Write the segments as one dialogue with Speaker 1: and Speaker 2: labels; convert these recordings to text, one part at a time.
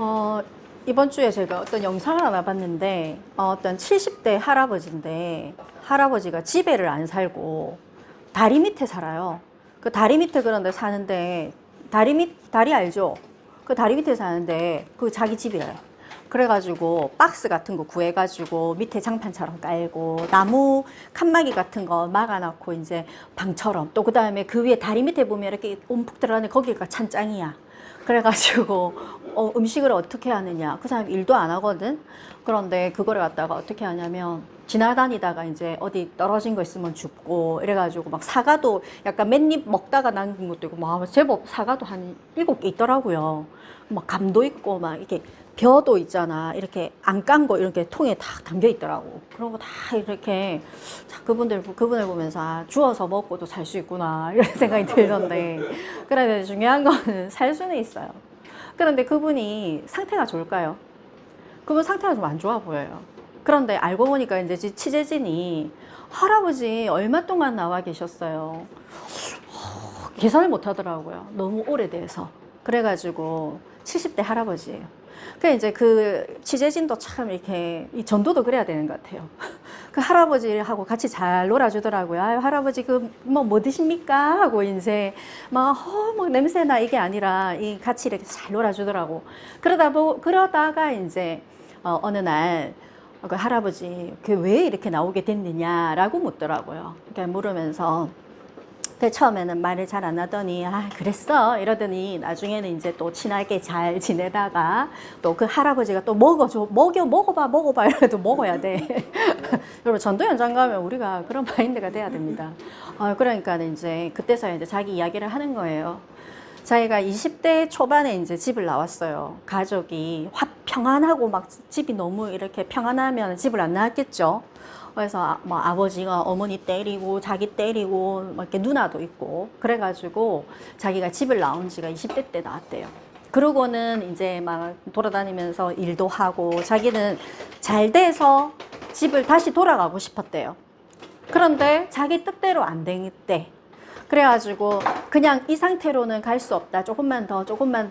Speaker 1: 어, 이번 주에 제가 어떤 영상을 하나 봤는데, 어떤 70대 할아버지인데, 할아버지가 집에를 안 살고, 다리 밑에 살아요. 그 다리 밑에 그런 데 사는데, 다리 알죠? 그 다리 밑에 사는데, 그 자기 집이에요. 그래가지고, 박스 같은 거 구해가지고, 밑에 장판처럼 깔고, 나무 칸막이 같은 거 막아놓고, 이제 방처럼, 또 그 다음에 그 위에 다리 밑에 보면 이렇게 움푹 들어가는 거기가 찬장이야. 그래가지고 음식을 어떻게 하느냐, 그 사람 일도 안 하거든. 그런데 그거를 갖다가 어떻게 하냐면 지나다니다가 이제 어디 떨어진 거 있으면 줍고, 이래가지고 막 사과도 약간 맨입 먹다가 남긴 것도 있고, 막 제법 사과도 한 7개 있더라고요. 막 감도 있고 막 이렇게 벼도 있잖아, 이렇게 안 깐 거 이렇게 통에 다 담겨 있더라고. 그런 거 다 이렇게, 자, 그분을 보면서 아, 주워서 먹고도 살 수 있구나 이런 생각이 들던데, 그런데 중요한 거는 살 수는 있어요. 그런데 그분이 상태가 좋을까요? 그분 상태가 좀 안 좋아 보여요. 그런데 알고 보니까 이제 취재진이 할아버지 얼마 동안 나와 계셨어요. 계산을 못 하더라고요. 너무 오래돼서. 그래가지고 70대 할아버지예요. 그 이제 그 취재진도 참 이렇게 이 전도도 그래야 되는 것 같아요. 그 할아버지하고 같이 잘 놀아주더라고요. 아유, 할아버지 그 뭐 드십니까? 하고 이제 막 냄새나 이게 아니라 이 같이 이렇게 잘 놀아주더라고. 그러다가 이제 어느 날 그 할아버지 그 왜 이렇게 나오게 됐느냐라고 묻더라고요. 그러니까 물으면서 처음에는 말을 잘 안 하더니 아 그랬어 이러더니 나중에는 이제 또 친하게 잘 지내다가 또 그 할아버지가 또 먹어봐 이래도 먹어야 돼. 여러분 전도 현장 가면 우리가 그런 마인드가 돼야 됩니다. 그러니까 이제 그때서야 이제 자기 이야기를 하는 거예요. 자기가 20대 초반에 이제 집을 나왔어요. 가족이 평안하고 막 집이 너무 이렇게 평안하면 집을 안 나왔겠죠. 그래서 뭐 아버지가 어머니 때리고 자기 때리고 뭐 이렇게 누나도 있고 그래가지고 자기가 집을 나온 지가 20대 때 나왔대요. 그러고는 이제 막 돌아다니면서 일도 하고 자기는 잘 돼서 집을 다시 돌아가고 싶었대요. 그런데 자기 뜻대로 안 되겠대. 그래가지고 그냥 이 상태로는 갈 수 없다. 조금만 더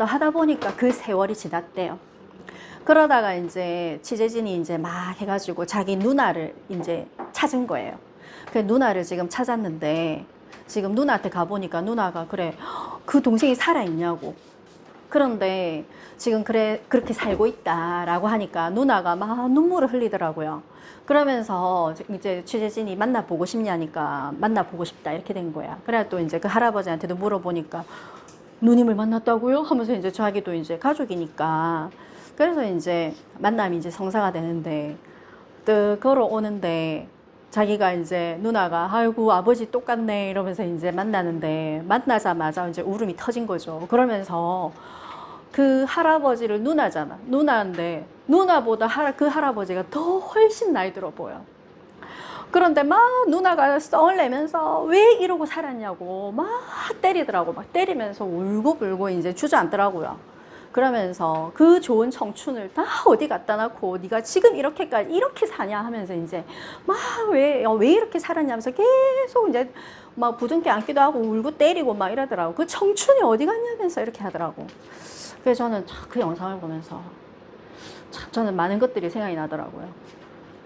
Speaker 1: 하다 보니까 그 세월이 지났대요. 그러다가 이제 취재진이 이제 막 해가지고 자기 누나를 이제 찾은 거예요. 그 누나를 지금 찾았는데 지금 누나한테 가보니까 누나가 그래, 그 동생이 살아있냐고. 그런데 지금 그래, 그렇게 살고 있다라고 하니까 누나가 막 눈물을 흘리더라고요. 그러면서 이제 취재진이 만나보고 싶냐니까 만나보고 싶다 이렇게 된 거야. 그래 또 이제 그 할아버지한테도 물어보니까 누님을 만났다고요? 하면서 이제 자기도 이제 가족이니까 그래서 이제 만남이 이제 성사가 되는데 또 걸어오는데 자기가 이제 누나가 아이고 아버지 똑같네 이러면서 이제 만나는데 만나자마자 이제 울음이 터진 거죠. 그러면서 그 할아버지를 누나잖아. 누나인데 누나보다 그 할아버지가 더 훨씬 나이 들어 보여. 그런데 막 누나가 썽을 내면서 왜 이러고 살았냐고 막 때리더라고. 막 때리면서 울고불고 이제 주저앉더라고요. 그러면서 그 좋은 청춘을 다 어디 갖다 놓고 네가 지금 이렇게까지 이렇게 사냐 하면서 이제 막 왜 이렇게 살았냐면서 계속 이제 막 부둥켜 안기도 하고 울고 때리고 막 이러더라고. 그 청춘이 어디 갔냐면서 이렇게 하더라고. 그래서 저는 그 영상을 보면서 참 저는 많은 것들이 생각이 나더라고요.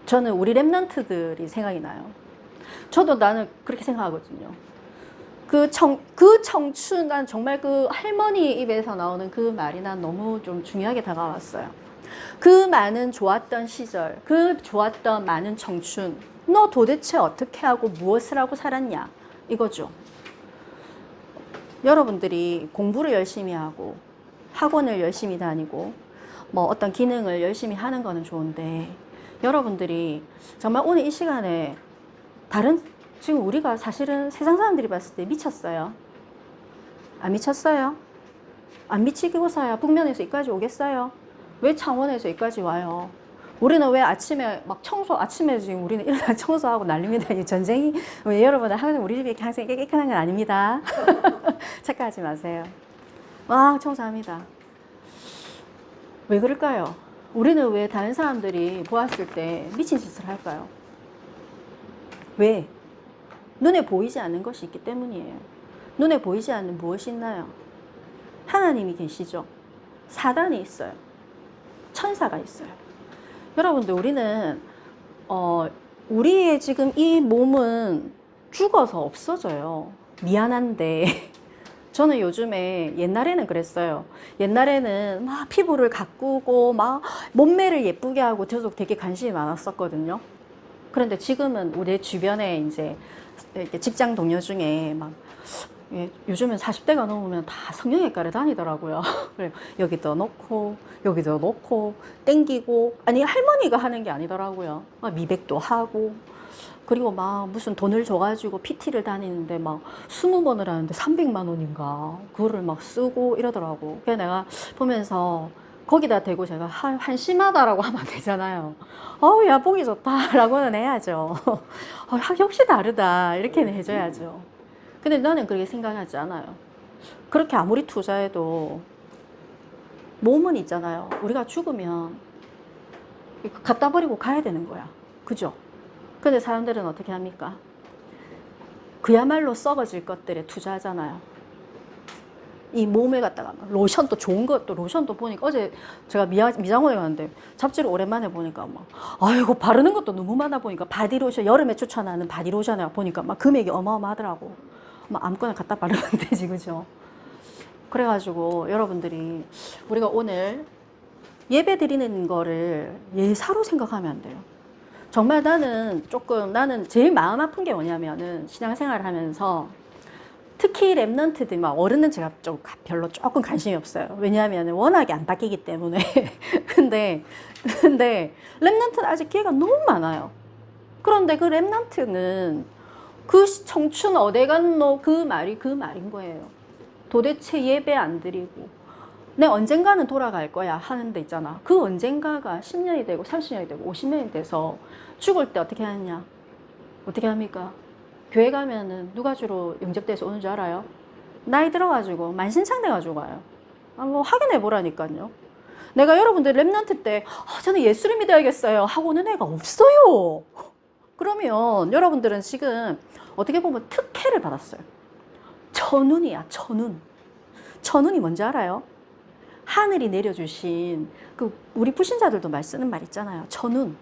Speaker 1: 저는 우리 랩런트들이 생각이 나요. 저도 나는 그렇게 생각하거든요. 그 청춘, 난 정말 그 할머니 입에서 나오는 그 말이 난 너무 좀 중요하게 다가왔어요. 그 많은 좋았던 시절, 그 좋았던 많은 청춘, 너 도대체 어떻게 하고 무엇을 하고 살았냐? 이거죠. 여러분들이 공부를 열심히 하고 학원을 열심히 다니고 뭐 어떤 기능을 열심히 하는 거는 좋은데 여러분들이 정말 오늘 이 시간에 지금 우리가 사실은 세상 사람들이 봤을 때 미쳤어요. 안 미쳤어요? 안 미치고서야 북면에서 여기까지 오겠어요? 왜 창원에서 여기까지 와요? 우리는 왜 아침에 막 아침에 지금 우리는 일어나 청소하고 난립니다. 이 전쟁이, 여러분, 항상 우리 집이 항상 깨끗한 건 아닙니다. 착각하지 마세요. 막 청소합니다. 왜 그럴까요? 우리는 왜 다른 사람들이 보았을 때 미친 짓을 할까요? 왜? 눈에 보이지 않는 것이 있기 때문이에요. 눈에 보이지 않는 무엇이 있나요? 하나님이 계시죠. 사단이 있어요. 천사가 있어요. 여러분들, 우리는 우리의 지금 이 몸은 죽어서 없어져요. 미안한데 저는 요즘에, 옛날에는 그랬어요. 옛날에는 막 피부를 가꾸고 막 몸매를 예쁘게 하고 저도 되게 관심이 많았었거든요. 그런데 지금은 우리 주변에 이제 이렇게 직장 동료 중에 막, 요즘은 40대가 넘으면 다 성형외과를 다니더라고요. 여기도 놓고 여기도 놓고 땡기고, 아니 할머니가 하는 게 아니더라고요. 막 미백도 하고, 그리고 막 무슨 돈을 줘가지고 PT를 다니는데 막 20번을 하는데 300만 원인가 그거를 막 쓰고 이러더라고. 그래서 내가 보면서 거기다 대고 제가 한심하다라고 하면 안 되잖아요. 야, 보기 좋다라고는 해야죠. 역시 다르다 이렇게는 해줘야죠. 근데 나는 그렇게 생각하지 않아요. 그렇게 아무리 투자해도 몸은 있잖아요. 우리가 죽으면 갖다 버리고 가야 되는 거야. 그죠? 근데 사람들은 어떻게 합니까? 그야말로 썩어질 것들에 투자하잖아요. 이 몸을 갖다가 로션도 좋은 것도, 로션도 보니까 어제 제가 미장원에 갔는데 잡지를 오랜만에 보니까 막, 아이고 바르는 것도 너무 많아. 보니까 바디로션, 여름에 추천하는 바디로션에 보니까 막 금액이 어마어마하더라고. 막 아무거나 갖다 바르면 되지, 그죠? 그래가지고 여러분들이, 우리가 오늘 예배 드리는 거를 예사로 생각하면 안 돼요. 정말 나는 제일 마음 아픈 게 뭐냐면은, 신앙생활을 하면서 특히 랩런트들, 막 어른은 제가 별로 조금 관심이 없어요. 왜냐하면 워낙에 안 바뀌기 때문에. 근데 랩런트는 아직 기회가 너무 많아요. 그런데 그 랩런트는 그 청춘 어디 갔노? 그 말인 거예요. 도대체 예배 안 드리고 내 언젠가는 돌아갈 거야 하는 데 있잖아. 그 언젠가가 10년이 되고 30년이 되고 50년이 돼서 죽을 때 어떻게 하느냐? 어떻게 합니까? 교회 가면은 누가 주로 영접돼서 오는 줄 알아요? 나이 들어가지고 만신창돼가지고 가요. 뭐 확인해 보라니까요. 내가 여러분들 랩런트 때 저는 예수를 믿어야겠어요 하고 오는 애가 없어요. 그러면 여러분들은 지금 어떻게 보면 특혜를 받았어요. 천운이야, 천운. 천운이 뭔지 알아요? 하늘이 내려주신, 우리 불신자들도 말 쓰는 말 있잖아요. 천운.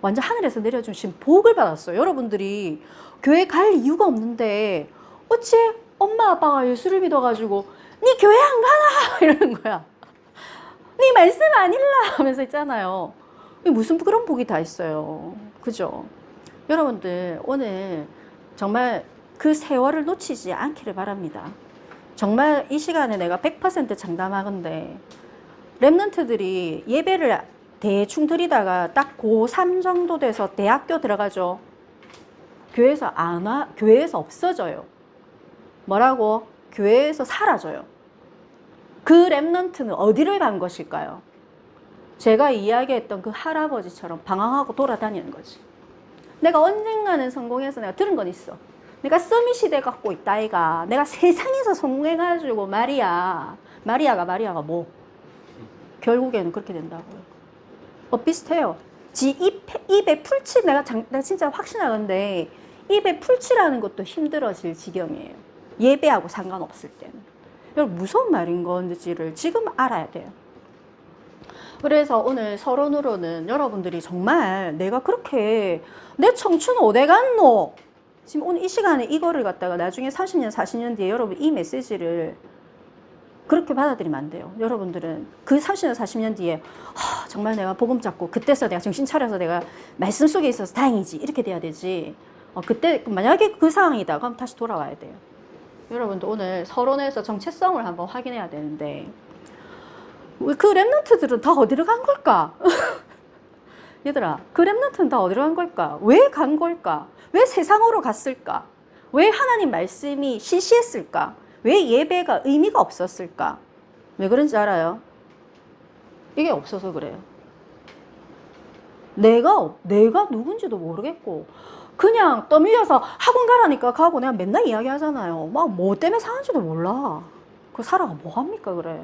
Speaker 1: 완전 하늘에서 내려주신 복을 받았어요. 여러분들이 교회 갈 이유가 없는데 어째 엄마 아빠가 예수를 믿어가지고 니 교회 안 가나? 이러는 거야. 니 말씀 안 읽나? 하면서 있잖아요. 무슨 그런 복이 다 있어요. 그죠? 여러분들, 오늘 정말 그 세월을 놓치지 않기를 바랍니다. 정말 이 시간에 내가 100% 장담하건데, 랩런트들이 예배를 대충 드리다가 딱 고3 정도 돼서 대학교 들어가죠. 교회에서 안 와, 교회에서 없어져요. 뭐라고? 교회에서 사라져요. 그 랩런트는 어디를 간 것일까요? 제가 이야기했던 그 할아버지처럼 방황하고 돌아다니는 거지. 내가 언젠가는 성공해서 내가 들은 건 있어. 내가 서밋이 돼 갖고 있다 아이가. 내가 세상에서 성공해가지고 마리아가 뭐? 결국에는 그렇게 된다고요. 비슷해요. 입에 풀칠, 내가 진짜 확신하건데 입에 풀칠하는 것도 힘들어질 지경이에요. 예배하고 상관없을 때는. 여러분, 무서운 말인 건지를 지금 알아야 돼요. 그래서 오늘 서론으로는 여러분들이 정말 내가 그렇게 내 청춘 어디 갔노? 지금 오늘 이 시간에 이거를 갖다가 나중에 30년, 40년 뒤에 여러분 이 메시지를 그렇게 받아들이면 안 돼요. 여러분들은 그 30년, 40년 뒤에 정말 내가 복음 잡고 그때서 내가 정신 차려서 내가 말씀 속에 있어서 다행이지 이렇게 돼야 되지. 그때 만약에 그 상황이다 그럼 다시 돌아와야 돼요. 여러분도 오늘 서론에서 정체성을 한번 확인해야 되는데, 그 랩런트들은 다 어디로 간 걸까? 얘들아, 그 랩런트는 다 어디로 간 걸까? 왜 간 걸까? 왜 세상으로 갔을까? 왜 하나님 말씀이 시시했을까? 왜 예배가 의미가 없었을까? 왜 그런지 알아요? 이게 없어서 그래요. 내가 누군지도 모르겠고 그냥 떠밀려서 학원 가라니까 가고, 내가 맨날 이야기하잖아요. 막 뭐 때문에 사는지도 몰라. 그 살아가 뭐합니까 그래.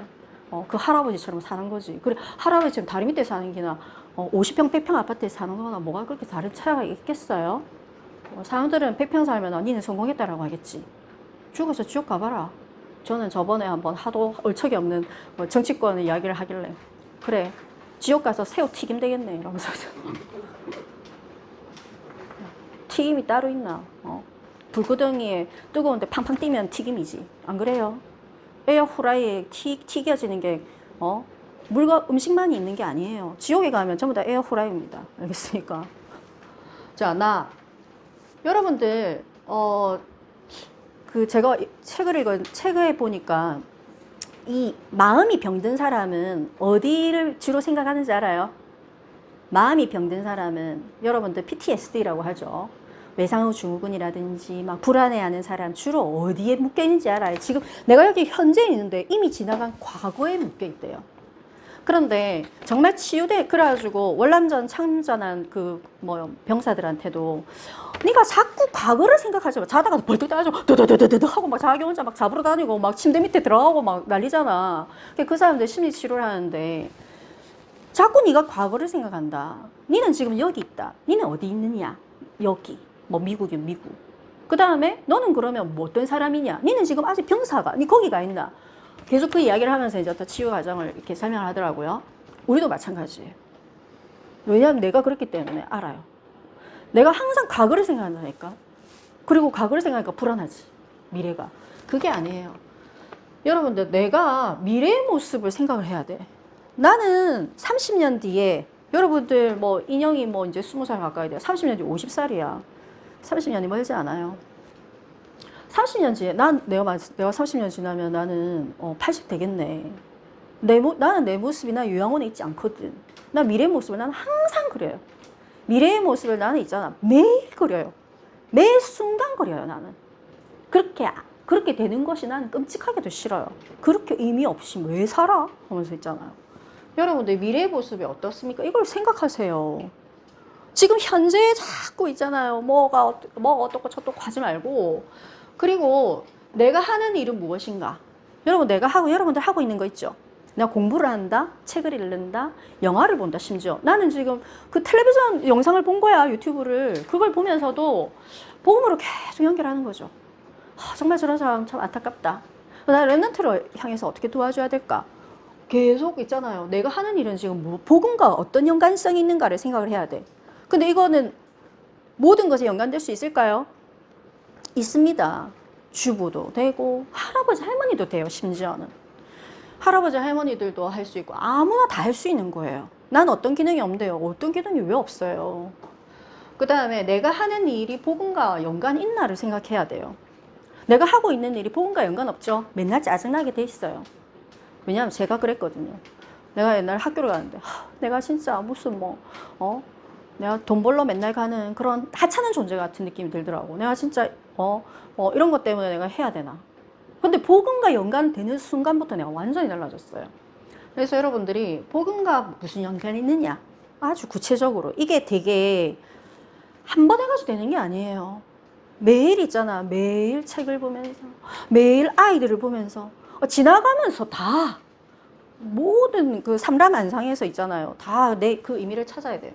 Speaker 1: 그 할아버지처럼 사는 거지. 그래, 할아버지처럼 다리 밑에 사는 게나 50평 100평 아파트에 사는 거나 뭐가 그렇게 다른 차이가 있겠어요? 사람들은 100평 살면 니는 성공했다라고 하겠지. 죽어서 지옥 가봐라. 저는 저번에 한번 하도 얼척이 없는 정치권 이야기를 하길래, 그래, 지옥 가서 새우 튀김 되겠네 이러면서 튀김이 따로 있나? 불구덩이에 뜨거운데 팡팡 뛰면 튀김이지. 안 그래요? 에어프라이에 튀겨지는 게 물과 음식만이 있는 게 아니에요. 지옥에 가면 전부 다 에어프라이입니다. 알겠습니까? 자, 여러분들 제가 책을 보니까 이 마음이 병든 사람은 어디를 주로 생각하는지 알아요? 마음이 병든 사람은 여러분들 PTSD라고 하죠. 외상후 증후군이라든지 막 불안해하는 사람 주로 어디에 묶여 있는지 알아요? 지금 내가 여기 현재 있는데 이미 지나간 과거에 묶여 있대요. 그런데 정말 그래가지고 월남전 참전한 병사들한테도 네가 자꾸 과거를 생각하지 마. 자다가 벌떡 따가지고 드드드드드 하고 막 자기 혼자 막 잡으러 다니고 막 침대 밑에 들어가고 막 난리잖아. 그 사람들 심리 치료를 하는데 자꾸 네가 과거를 생각한다. 니는 지금 여기 있다. 니는 어디 있느냐? 여기. 미국이면 미국. 그 다음에 너는 그러면 뭐 어떤 사람이냐? 니는 지금 아직 병사가. 니 거기가 있나? 계속 그 이야기를 하면서 이제 어떤 치유 과정을 이렇게 설명을 하더라고요. 우리도 마찬가지예요. 왜냐하면 내가 그렇기 때문에 알아요. 내가 항상 과거를 생각한다니까. 그리고 과거를 생각하니까 불안하지. 미래가. 그게 아니에요. 여러분들 내가 미래의 모습을 생각을 해야 돼. 나는 30년 뒤에 여러분들 인형이 이제 20살 가까이 돼요. 30년 뒤 50살이야. 30년이 멀지 않아요. 30년 뒤에 내가 30년 지나면 나는 80 되겠네. 나는 내 모습이 나 요양원에 있지 않거든. 나 미래의 모습을 나는 항상 그려요. 미래의 모습을 나는 있잖아. 매일 그려요. 매 순간 그려요, 나는. 그렇게 되는 것이 나는 끔찍하게도 싫어요. 그렇게 의미 없이 왜 살아? 하면서 있잖아요. 여러분들 미래의 모습이 어떻습니까? 이걸 생각하세요. 지금 현재에 자꾸 있잖아요. 뭐가 어떻고 저떻고 하지 말고. 그리고 내가 하는 일은 무엇인가? 여러분들 하고 있는 거 있죠? 내가 공부를 한다, 책을 읽는다, 영화를 본다, 심지어. 나는 지금 그 텔레비전 영상을 본 거야, 유튜브를. 그걸 보면서도 복음으로 계속 연결하는 거죠. 정말 저런 사람 참 안타깝다. 나 렘넌트를 향해서 어떻게 도와줘야 될까? 계속 있잖아요. 내가 하는 일은 지금 복음과 어떤 연관성이 있는가를 생각을 해야 돼. 근데 이거는 모든 것에 연관될 수 있을까요? 있습니다. 주부도 되고 할아버지 할머니도 돼요. 심지어는 할아버지 할머니들도 할 수 있고 아무나 다 할 수 있는 거예요. 난 어떤 기능이 없는데요. 어떤 기능이 왜 없어요? 그 다음에 내가 하는 일이 복음과 연관이 있나를 생각해야 돼요. 내가 하고 있는 일이 복음과 연관 없죠. 맨날 짜증나게 돼 있어요. 왜냐하면 제가 그랬거든요. 내가 옛날 학교를 가는데 내가 진짜 무슨 내가 돈 벌러 맨날 가는 그런 하찮은 존재 같은 느낌이 들더라고. 내가 진짜 이런 것 때문에 내가 해야 되나. 근데 복음과 연관되는 순간부터 내가 완전히 달라졌어요. 그래서 여러분들이 복음과 무슨 연관이 있느냐, 아주 구체적으로 이게 되게 한 번 해가지고 되는 게 아니에요. 매일 있잖아. 매일 책을 보면서 매일 아이들을 보면서 지나가면서 다 모든 그 삼라만상에서 있잖아요. 다 내 그 의미를 찾아야 돼요.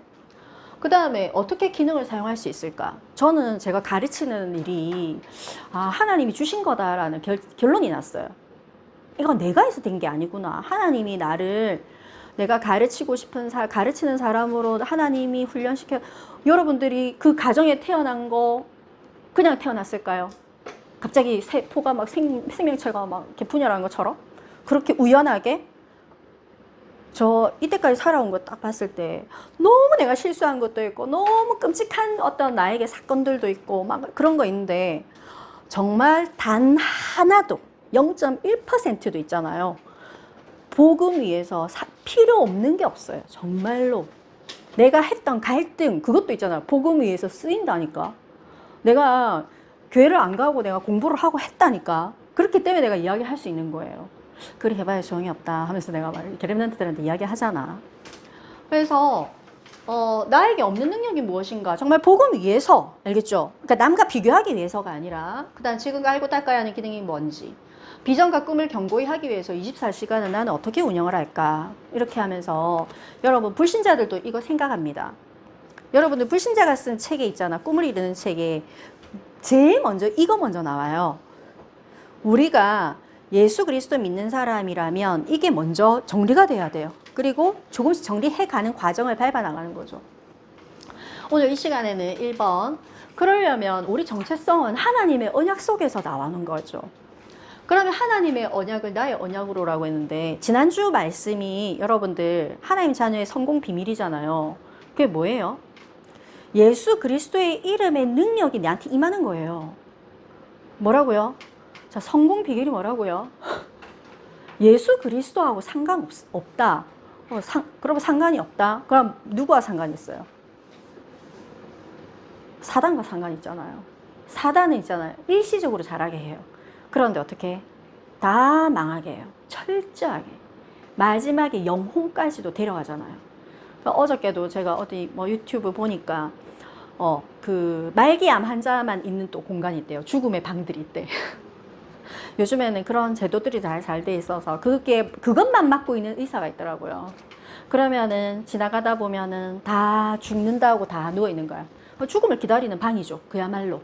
Speaker 1: 그 다음에 어떻게 기능을 사용할 수 있을까? 저는 제가 가르치는 일이 하나님이 주신 거다라는 결론이 났어요. 이건 내가 해서 된 게 아니구나. 하나님이 나를 내가 가르치는 사람으로 하나님이 훈련시켜. 여러분들이 그 가정에 태어난 거 그냥 태어났을까요? 갑자기 세포가 막 생명체가 막 이렇게 분열한 것처럼 그렇게 우연하게. 저 이때까지 살아온 거 딱 봤을 때 너무 내가 실수한 것도 있고 너무 끔찍한 어떤 나에게 사건들도 있고 막 그런 거 있는데 정말 단 하나도 0.1%도 있잖아요. 복음 위에서 필요 없는 게 없어요. 정말로. 내가 했던 갈등 그것도 있잖아요. 복음 위에서 쓰인다니까. 내가 교회를 안 가고 내가 공부를 하고 했다니까. 그렇기 때문에 내가 이야기할 수 있는 거예요. 그래 해봐야 소용이 없다 하면서 내가 렘넌트들한테 이야기하잖아. 그래서 나에게 없는 능력이 무엇인가? 정말 복음 위해서, 알겠죠? 그러니까 남과 비교하기 위해서가 아니라 그다음 지금 알고 닦아야 하는 기능이 뭔지, 비전과 꿈을 견고히 하기 위해서 24시간을 나는 어떻게 운영을 할까? 이렇게 하면서 여러분 불신자들도 이거 생각합니다. 여러분들 불신자가 쓴 책에 있잖아. 꿈을 이루는 책에 제일 먼저 이거 먼저 나와요. 우리가 예수 그리스도 믿는 사람이라면 이게 먼저 정리가 돼야 돼요. 그리고 조금씩 정리해가는 과정을 밟아나가는 거죠. 오늘 이 시간에는 1번, 그러려면 우리 정체성은 하나님의 언약 속에서 나오는 거죠. 그러면 하나님의 언약을 나의 언약으로라고 했는데, 지난주 말씀이 여러분들 하나님 자녀의 성공 비밀이잖아요. 그게 뭐예요? 예수 그리스도의 이름의 능력이 내한테 임하는 거예요. 뭐라고요? 자, 성공 비결이 뭐라고요? 예수 그리스도하고 상관없다. 그러면 상관이 없다. 그럼 누구와 상관이 있어요? 사단과 상관이 있잖아요. 사단은 있잖아요. 일시적으로 잘하게 해요. 그런데 어떻게? 다 망하게 해요. 철저하게. 마지막에 영혼까지도 데려가잖아요. 어저께도 제가 어디 뭐 유튜브 보니까 그 말기암 환자만 있는 또 공간이 있대요. 죽음의 방들이 있대. 요즘에는 그런 제도들이 잘 돼 있어서 그것만 맡고 있는 의사가 있더라고요. 그러면은 지나가다 보면은 다 죽는다고 다 누워 있는 거야. 죽음을 기다리는 방이죠. 그야말로.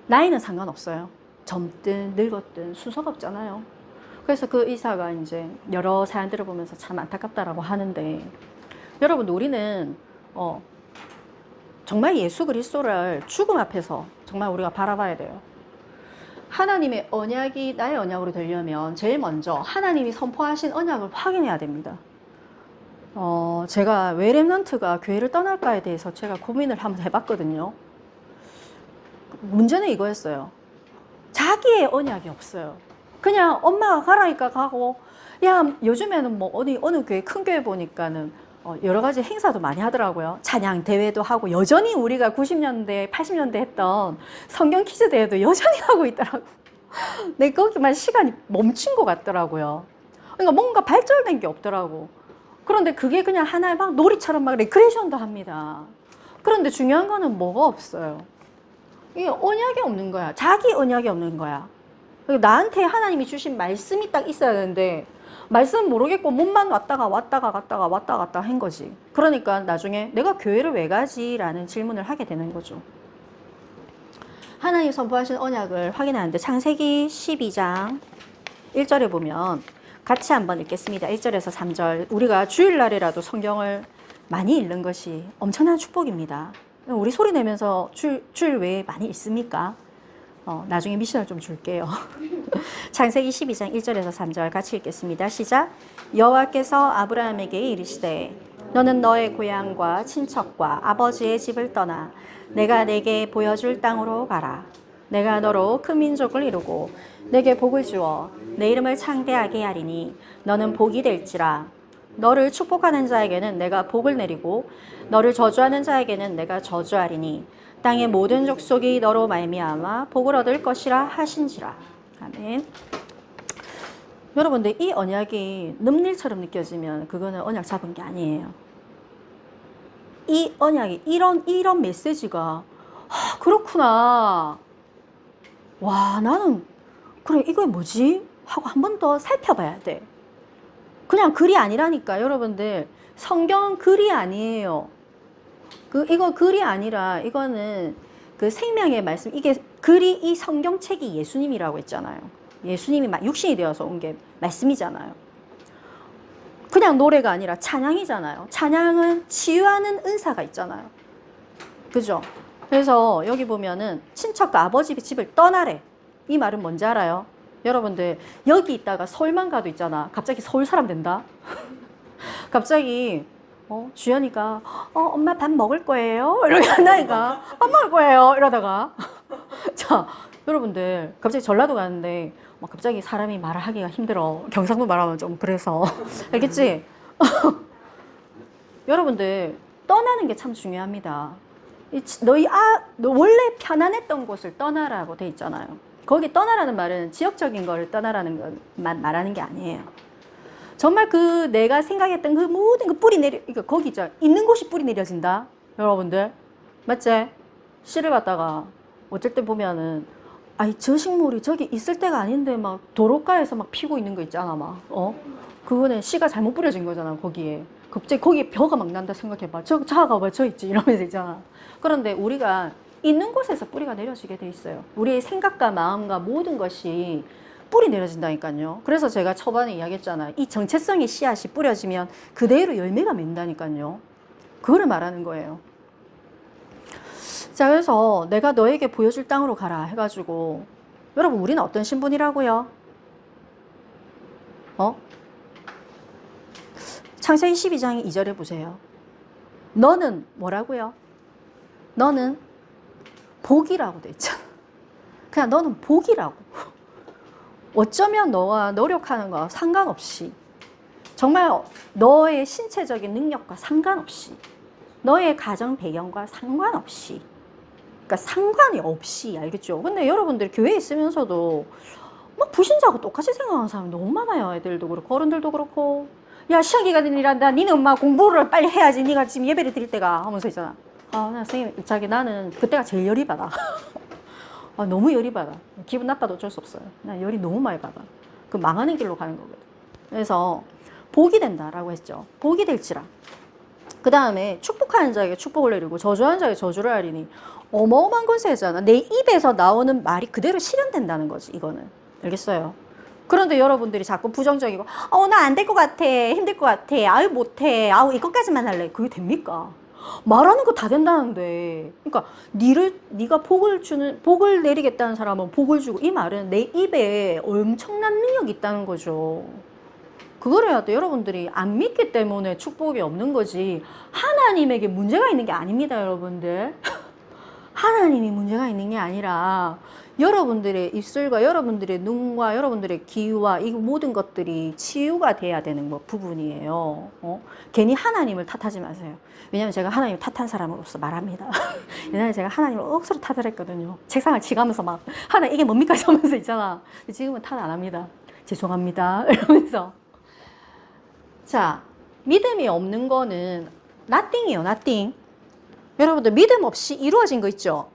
Speaker 1: 나이는 상관없어요. 젊든 늙었든 순서가 없잖아요. 그래서 그 의사가 이제 여러 사연들을 보면서 참 안타깝다라고 하는데, 여러분, 우리는 정말 예수 그리스도를 죽음 앞에서 정말 우리가 바라봐야 돼요. 하나님의 언약이 나의 언약으로 되려면 제일 먼저 하나님이 선포하신 언약을 확인해야 됩니다. 제가 왜 렘넌트가 교회를 떠날까에 대해서 제가 고민을 한번 해봤거든요. 문제는 이거였어요. 자기의 언약이 없어요. 그냥 엄마가 가라니까 가고, 야, 요즘에는 뭐 어느 교회, 큰 교회 보니까는 여러 가지 행사도 많이 하더라고요. 찬양 대회도 하고, 여전히 우리가 90년대, 80년대 했던 성경 퀴즈 대회도 여전히 하고 있더라고. 내 거기만 시간이 멈춘 것 같더라고요. 그러니까 뭔가 발전된 게 없더라고. 그런데 그게 그냥 하나의 막 놀이처럼 막 레크레이션도 합니다. 그런데 중요한 거는 뭐가 없어요. 이게 언약이 없는 거야. 자기 언약이 없는 거야. 나한테 하나님이 주신 말씀이 딱 있어야 되는데, 말씀 모르겠고 몸만 왔다 갔다 한 거지. 그러니까 나중에 내가 교회를 왜 가지? 라는 질문을 하게 되는 거죠. 하나님 선포하신 언약을 확인하는데, 창세기 12장 1절에 보면 같이 한번 읽겠습니다. 1절에서 3절. 우리가 주일날이라도 성경을 많이 읽는 것이 엄청난 축복입니다. 우리 소리 내면서 주일 외에 많이 읽습니까? 나중에 미션을 좀 줄게요. 창세기 12장 1절에서 3절 같이 읽겠습니다. 시작. 여호와께서 아브라함에게 이르시되 너는 너의 고향과 친척과 아버지의 집을 떠나 내가 내게 보여줄 땅으로 가라. 내가 너로 큰 민족을 이루고 내게 복을 주어 내 이름을 창대하게 하리니 너는 복이 될지라. 너를 축복하는 자에게는 내가 복을 내리고 너를 저주하는 자에게는 내가 저주하리니 땅의 모든 족속이 너로 말미암아 복을 얻을 것이라 하신지라. 아멘. 여러분들, 이 언약이 늠일처럼 느껴지면 그거는 언약 잡은 게 아니에요. 이 언약이 이런 메시지가 그렇구나. 와, 나는 그래, 이거 뭐지? 하고 한 번 더 살펴봐야 돼. 그냥 글이 아니라니까. 여러분들, 성경은 글이 아니에요. 이거 글이 아니라 이거는 그 생명의 말씀. 이게 글이, 이 성경책이 예수님이라고 했잖아요. 예수님이 육신이 되어서 온 게 말씀이잖아요. 그냥 노래가 아니라 찬양이잖아요. 찬양은 치유하는 은사가 있잖아요. 그죠? 그래서 여기 보면은 친척과 아버지 집을 떠나래. 이 말은 뭔지 알아요? 여러분들, 여기 있다가 서울만 가도 있잖아. 갑자기 서울 사람 된다? 갑자기 주연이가 엄마 밥 먹을 거예요? 이렇게 한다니까. 밥 먹을 거예요? 이러다가 자, 여러분들, 갑자기 전라도 가는데 막 갑자기 사람이 말을 하기가 힘들어. 경상도 말하면 좀 그래서 알겠지? 여러분들, 떠나는 게 참 중요합니다. 너 원래 편안했던 곳을 떠나라고 돼 있잖아요. 거기 떠나라는 말은 지역적인 걸 떠나라는 것만 말하는 게 아니에요. 정말 내가 생각했던 그 모든 그 뿌리 거기 있죠. 있는 곳이 뿌리 내려진다. 여러분들. 맞지? 씨를 갖다가 어쩔 때 보면은, 저 식물이 저기 있을 때가 아닌데 막 도로가에서 막 피고 있는 거 있잖아, 막. 그거는 씨가 잘못 뿌려진 거잖아, 거기에. 갑자기 거기에 벼가 막 난다 생각해봐. 가봐, 저 있지. 이러면서 있잖아. 그런데 우리가 있는 곳에서 뿌리가 내려지게 돼 있어요. 우리의 생각과 마음과 모든 것이 뿌리 내려진다니까요. 그래서 제가 초반에 이야기했잖아요. 이 정체성의 씨앗이 뿌려지면 그대로 열매가 맺는다니까요. 그거를 말하는 거예요. 자, 그래서 내가 너에게 보여줄 땅으로 가라 해가지고, 여러분, 우리는 어떤 신분이라고요? 창세기 12장 2절에 보세요. 너는 뭐라고요? 너는 복이라고 돼 있잖아. 그냥 너는 복이라고. 어쩌면 너와 노력하는 거와 상관없이, 정말 너의 신체적인 능력과 상관없이, 너의 가정 배경과 상관없이, 그러니까 상관이 없이, 알겠죠? 근데 여러분들 교회에 있으면서도 막 불신자하고 똑같이 생각하는 사람 너무 많아요. 애들도 그렇고 어른들도 그렇고. 야, 시험 기간이란다. 니는 엄마 공부를 빨리 해야지. 니가 지금 예배를 드릴 때가 하면서 있잖아. 나 선생님, 나는 그때가 제일 열이 받아. 너무 열이 받아. 기분 나빠도 어쩔 수 없어요. 난 열이 너무 많이 받아. 그 망하는 길로 가는 거거든. 그래서 복이 된다라고 했죠. 복이 될지라. 그 다음에 축복하는 자에게 축복을 내리고 저주하는 자에게 저주를 하리니, 어마어마한 권세잖아. 내 입에서 나오는 말이 그대로 실현된다는 거지, 이거는. 알겠어요? 그런데 여러분들이 자꾸 부정적이고, 나 안 될 것 같아. 힘들 것 같아. 아유, 못해. 아우, 이것까지만 할래. 그게 됩니까? 말하는 거 다 된다는데. 그러니까 네가 복을 내리겠다는 사람은 복을 주고, 이 말은 내 입에 엄청난 능력이 있다는 거죠. 그걸 해야 돼. 여러분들이 안 믿기 때문에 축복이 없는 거지, 하나님에게 문제가 있는 게 아닙니다, 여러분들. 하나님이 문제가 있는 게 아니라 여러분들의 입술과 여러분들의 눈과 여러분들의 귀와 이 모든 것들이 치유가 돼야 되는 부분이에요. 괜히 하나님을 탓하지 마세요. 왜냐하면 제가 하나님을 탓한 사람으로서 말합니다. 옛날에 제가 하나님을 억수로 탓을 했거든요. 책상을 치가면서 막, 하나님 이게 뭡니까? 이러면서 있잖아. 지금은 탓 안 합니다. 죄송합니다. 이러면서. 자, 믿음이 없는 거는 nothing이에요. nothing. 여러분들 믿음 없이 이루어진 거 있죠?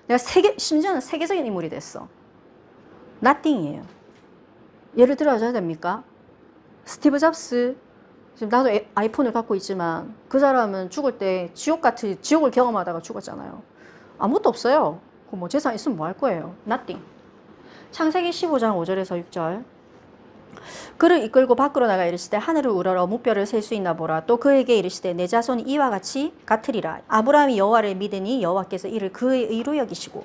Speaker 1: 내가 심지어는 세계적인 인물이 됐어. nothing이에요. 예를 들어줘야 됩니까? 스티브 잡스. 지금 나도 아이폰을 갖고 있지만 그 사람은 죽을 때 지옥을 경험하다가 죽었잖아요. 아무것도 없어요. 뭐 재산 있으면 뭐 할 거예요? nothing. 창세기 15장 5절에서 6절. 그를 이끌고 밖으로 나가 이르시되 하늘을 우러러 무뼈를 셀 수 있나 보라. 또 그에게 이르시되 내 자손이 이와 같으리라. 아브라함이 여호와를 믿으니 여호와께서 이를 그의 의로 여기시고.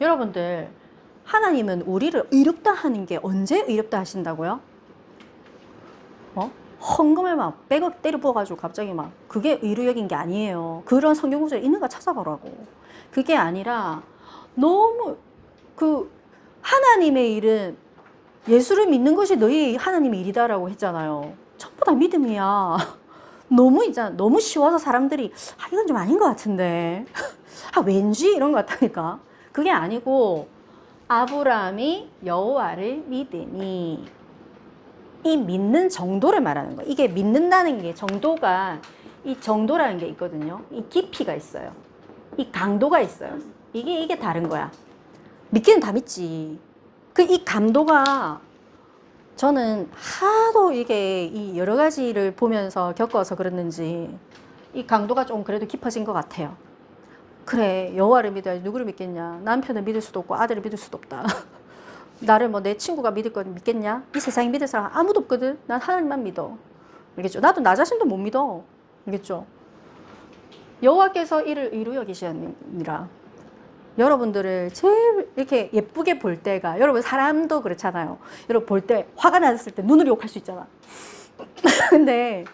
Speaker 1: 여러분들, 하나님은 우리를 의롭다 하는 게 언제 의롭다 하신다고요? 헌금을 막 백억 때려 부어가지고 갑자기 막 그게 의로 여긴 게 아니에요. 그런 성경 구절이 있는가 찾아보라고. 그게 아니라 너무 하나님의 일은 예수를 믿는 것이 너희 하나님의 일이다라고 했잖아요. 전부 다 믿음이야. 너무 쉬워서 사람들이 이건 좀 아닌 것 같은데, 왠지 이런 것 같다니까. 그게 아니고 아브라함이 여호와를 믿으니, 이 믿는 정도를 말하는 거예요. 이게 믿는다는 게 정도가, 이 정도라는 게 있거든요. 이 깊이가 있어요. 이 강도가 있어요. 이게 다른 거야. 믿기는 다 믿지. 이 감도가, 저는 하도 이게 이 여러 가지를 보면서 겪어서 그랬는지 이 강도가 좀 그래도 깊어진 것 같아요. 그래, 여호와를 믿어야지 누구를 믿겠냐. 남편을 믿을 수도 없고 아들을 믿을 수도 없다. 나를 내 친구가 믿을 거 믿겠냐? 이 세상에 믿을 사람 아무도 없거든. 난 하나님만 믿어. 알겠죠? 나도 나 자신도 못 믿어. 알겠죠? 여호와께서 이를 의로 여기시니라. 여러분들을 제일 이렇게 예쁘게 볼 때가, 여러분 사람도 그렇잖아요. 여러분 볼 때 화가 났을 때 눈으로 욕할 수 있잖아. 근데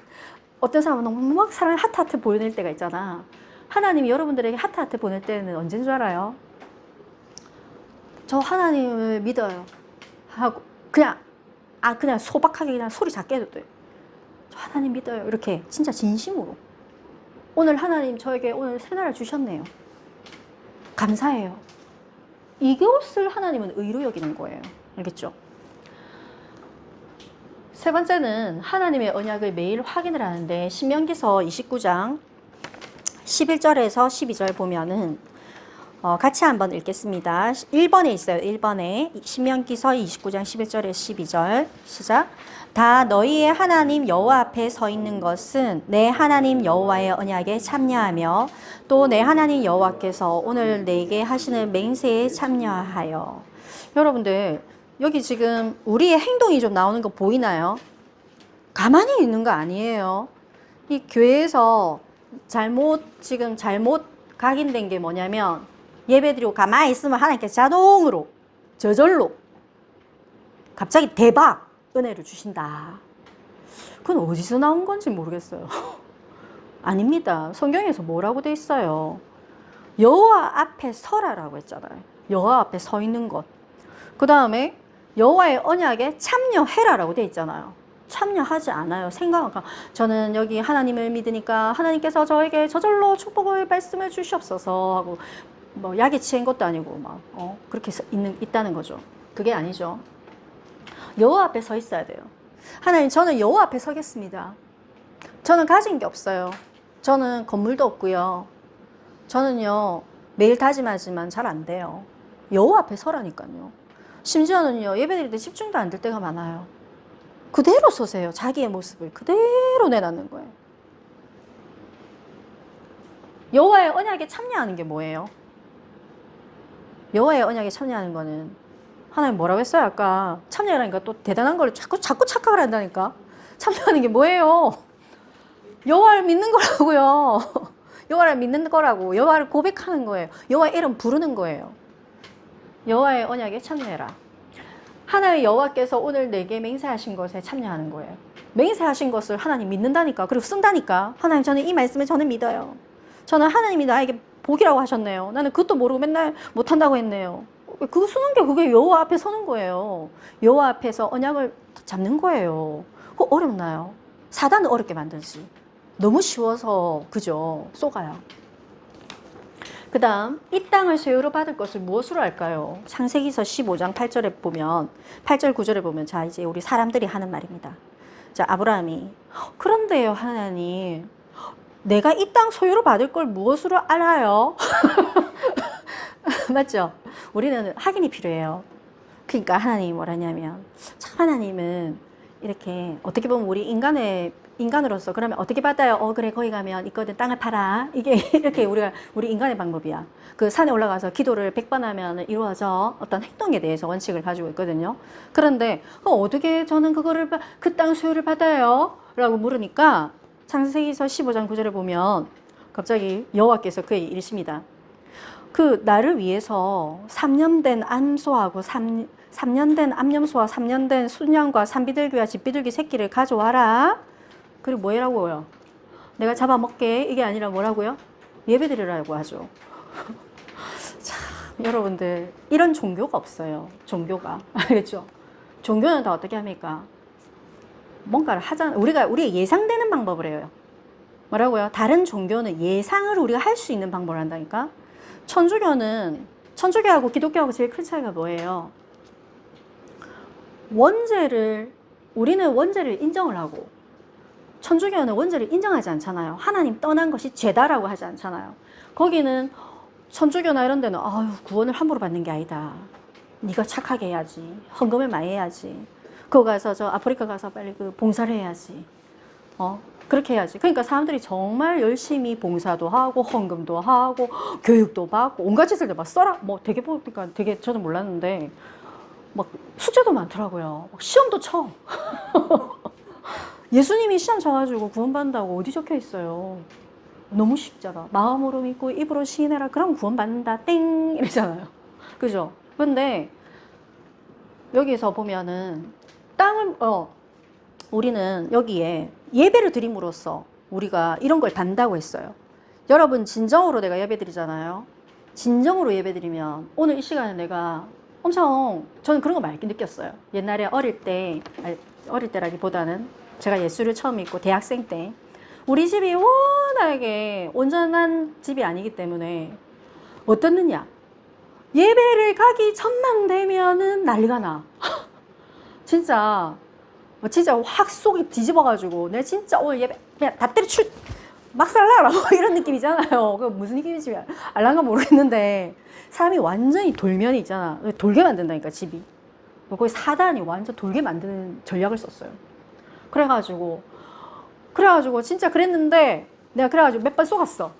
Speaker 1: 어떤 사람은 너무 막 사람이 하트 보낼 때가 있잖아. 하나님이 여러분들에게 하트 보낼 때는 언제인 줄 알아요? 저 하나님을 믿어요 하고 그냥 소박하게 그냥 소리 작게 해도 돼. 저 하나님 믿어요. 이렇게 진짜 진심으로. 오늘 하나님 저에게 오늘 새날을 주셨네요. 감사해요. 이것을 하나님은 의로 여기는 거예요. 알겠죠? 세 번째는 하나님의 언약을 매일 확인을 하는데, 신명기서 29장 11절에서 12절 보면은 같이 한번 읽겠습니다. 1번에 있어요. 1번에 신명기서 29장 11절에 12절 시작. 다 너희의 하나님 여호와 앞에 서 있는 것은 내 하나님 여호와의 언약에 참여하며 또 내 하나님 여호와께서 오늘 내게 하시는 맹세에 참여하여. 여러분들, 여기 지금 우리의 행동이 좀 나오는 거 보이나요? 가만히 있는 거 아니에요. 이 교회에서 지금 잘못 각인된 게 뭐냐면, 예배 드리고 가만히 있으면 하나님께서 자동으로, 저절로, 갑자기 대박! 은혜를 주신다. 그건 어디서 나온 건지 모르겠어요. 아닙니다. 성경에서 뭐라고 돼 있어요? 여호와 앞에 서라라고 했잖아요. 여호와 앞에 서 있는 것. 그 다음에 여호와의 언약에 참여해라라고 돼 있잖아요. 참여하지 않아요. 생각하니까 저는 여기 하나님을 믿으니까 하나님께서 저에게 저절로 축복을 말씀해 주시옵소서 하고 뭐 약에 취한 것도 아니고 막 그렇게 있다는 거죠. 그게 아니죠. 여호와 앞에 서 있어야 돼요. 하나님, 저는 여호와 앞에 서겠습니다. 저는 가진 게 없어요. 저는 건물도 없고요. 저는요 매일 다짐하지만 잘 안 돼요. 여호와 앞에 서라니까요. 심지어는요 예배드릴 때 집중도 안 될 때가 많아요. 그대로 서세요. 자기의 모습을 그대로 내놓는 거예요. 여호와의 언약에 참여하는 게 뭐예요? 여호와의 언약에 참여하는 거는, 하나님 뭐라고 했어요? 아까 참여하라니까 또 대단한 걸 자꾸 착각을 한다니까. 참여하는 게 뭐예요? 여호와를 믿는 거라고요. 여호와를 믿는 거라고. 여호와를 고백하는 거예요. 여호와의 이름 부르는 거예요. 여호와의 언약에 참여해라. 하나님의 여호와께서 오늘 내게 맹세하신 것에 참여하는 거예요. 맹세하신 것을 하나님 믿는다니까. 그리고 쓴다니까. 하나님, 저는 이 말씀을 저는 믿어요. 저는 하나님이 나에게 복이라고 하셨네요. 나는 그것도 모르고 맨날 못한다고 했네요. 그거 쓰는 게 그게 여호와 앞에 서는 거예요. 여호와 앞에서 언약을 잡는 거예요. 그거 어렵나요? 사단은 어렵게 만들지. 너무 쉬워서 그죠? 쏘가요. 그 다음, 이 땅을 소유로 받을 것을 무엇으로 할까요? 창세기서 15장 8절에 보면, 8절 9절에 보면, 자 이제 우리 사람들이 하는 말입니다. 자, 아브라함이, 그런데요 하나님, 내가 이 땅 소유로 받을 걸 무엇으로 알아요? 맞죠? 우리는 확인이 필요해요. 그러니까 하나님이 뭐라냐면, 참 하나님은 이렇게 어떻게 보면 우리 인간으로서 그러면 어떻게 받아요? 그래 거기 가면 있거든, 땅을 팔아. 이게 이렇게 우리 인간의 방법이야. 그 산에 올라가서 기도를 100번 하면 이루어져. 어떤 행동에 대해서 원칙을 가지고 있거든요. 그런데 어떻게 저는 그 땅 소유를 받아요? 라고 물으니까 창세기서 15장 9절에 보면 갑자기 여호와께서 그에게 이르십니다. 그 나를 위해서 3년 된 암소하고 3년 된 암염소와 3년 된 순양과 산비둘기와 집비둘기 새끼를 가져와라. 그리고 뭐 해라고요? 내가 잡아먹게. 이게 아니라 뭐라고요? 예배드리라고 하죠. 참, 여러분들 이런 종교가 없어요. 종교가. 알겠죠? 종교는 다 어떻게 합니까? 뭔가를 하잖아요. 우리가 예상되는 방법을 해요. 뭐라고요? 다른 종교는 예상을 우리가 할 수 있는 방법을 한다니까. 천주교하고 기독교하고 제일 큰 차이가 뭐예요? 우리는 원죄를 인정을 하고, 천주교는 원죄를 인정하지 않잖아요. 하나님 떠난 것이 죄다라고 하지 않잖아요. 거기는 천주교나 이런 데는 구원을 함부로 받는 게 아니다. 네가 착하게 해야지. 헌금을 많이 해야지. 그거 가서 저 아프리카 가서 빨리 그 봉사를 해야지. 그렇게 해야지. 그러니까 사람들이 정말 열심히 봉사도 하고 헌금도 하고 교육도 받고 온갖 짓을 막 써라. 뭐 되게 보니까 되게 저는 몰랐는데 막 숙제도 많더라고요. 막 시험도 쳐. 예수님이 시험 쳐가지고 구원받는다고 어디 적혀 있어요? 너무 쉽잖아. 마음으로 믿고 입으로 시인해라. 그럼 구원받는다. 땡! 이러잖아요. 그죠? 근데 여기서 보면은 우리는 여기에 예배를 드림으로써 우리가 이런 걸 받는다고 했어요. 여러분, 진정으로 내가 예배 드리잖아요. 진정으로 예배 드리면 오늘 이 시간에 내가 저는 그런 거 많이 느꼈어요. 옛날에 어릴 때라기보다는 제가 예수를 처음 믿고 대학생 때 우리 집이 워낙에 온전한 집이 아니기 때문에 어떻느냐, 예배를 가기 전만 되면은 난리가 나. 진짜 확 속이 뒤집어가지고 내가 진짜 오늘 예배 그냥 다 때려칠 막살라라 이런 느낌이잖아요. 그 무슨 느낌인지 알란가 모르겠는데 사람이 완전히 돌면이 있잖아. 돌게 만든다니까 집이. 거기 사단이 완전 돌게 만드는 전략을 썼어요. 그래가지고 진짜 그랬는데 내가 그래가지고 몇 번 쏘갔어.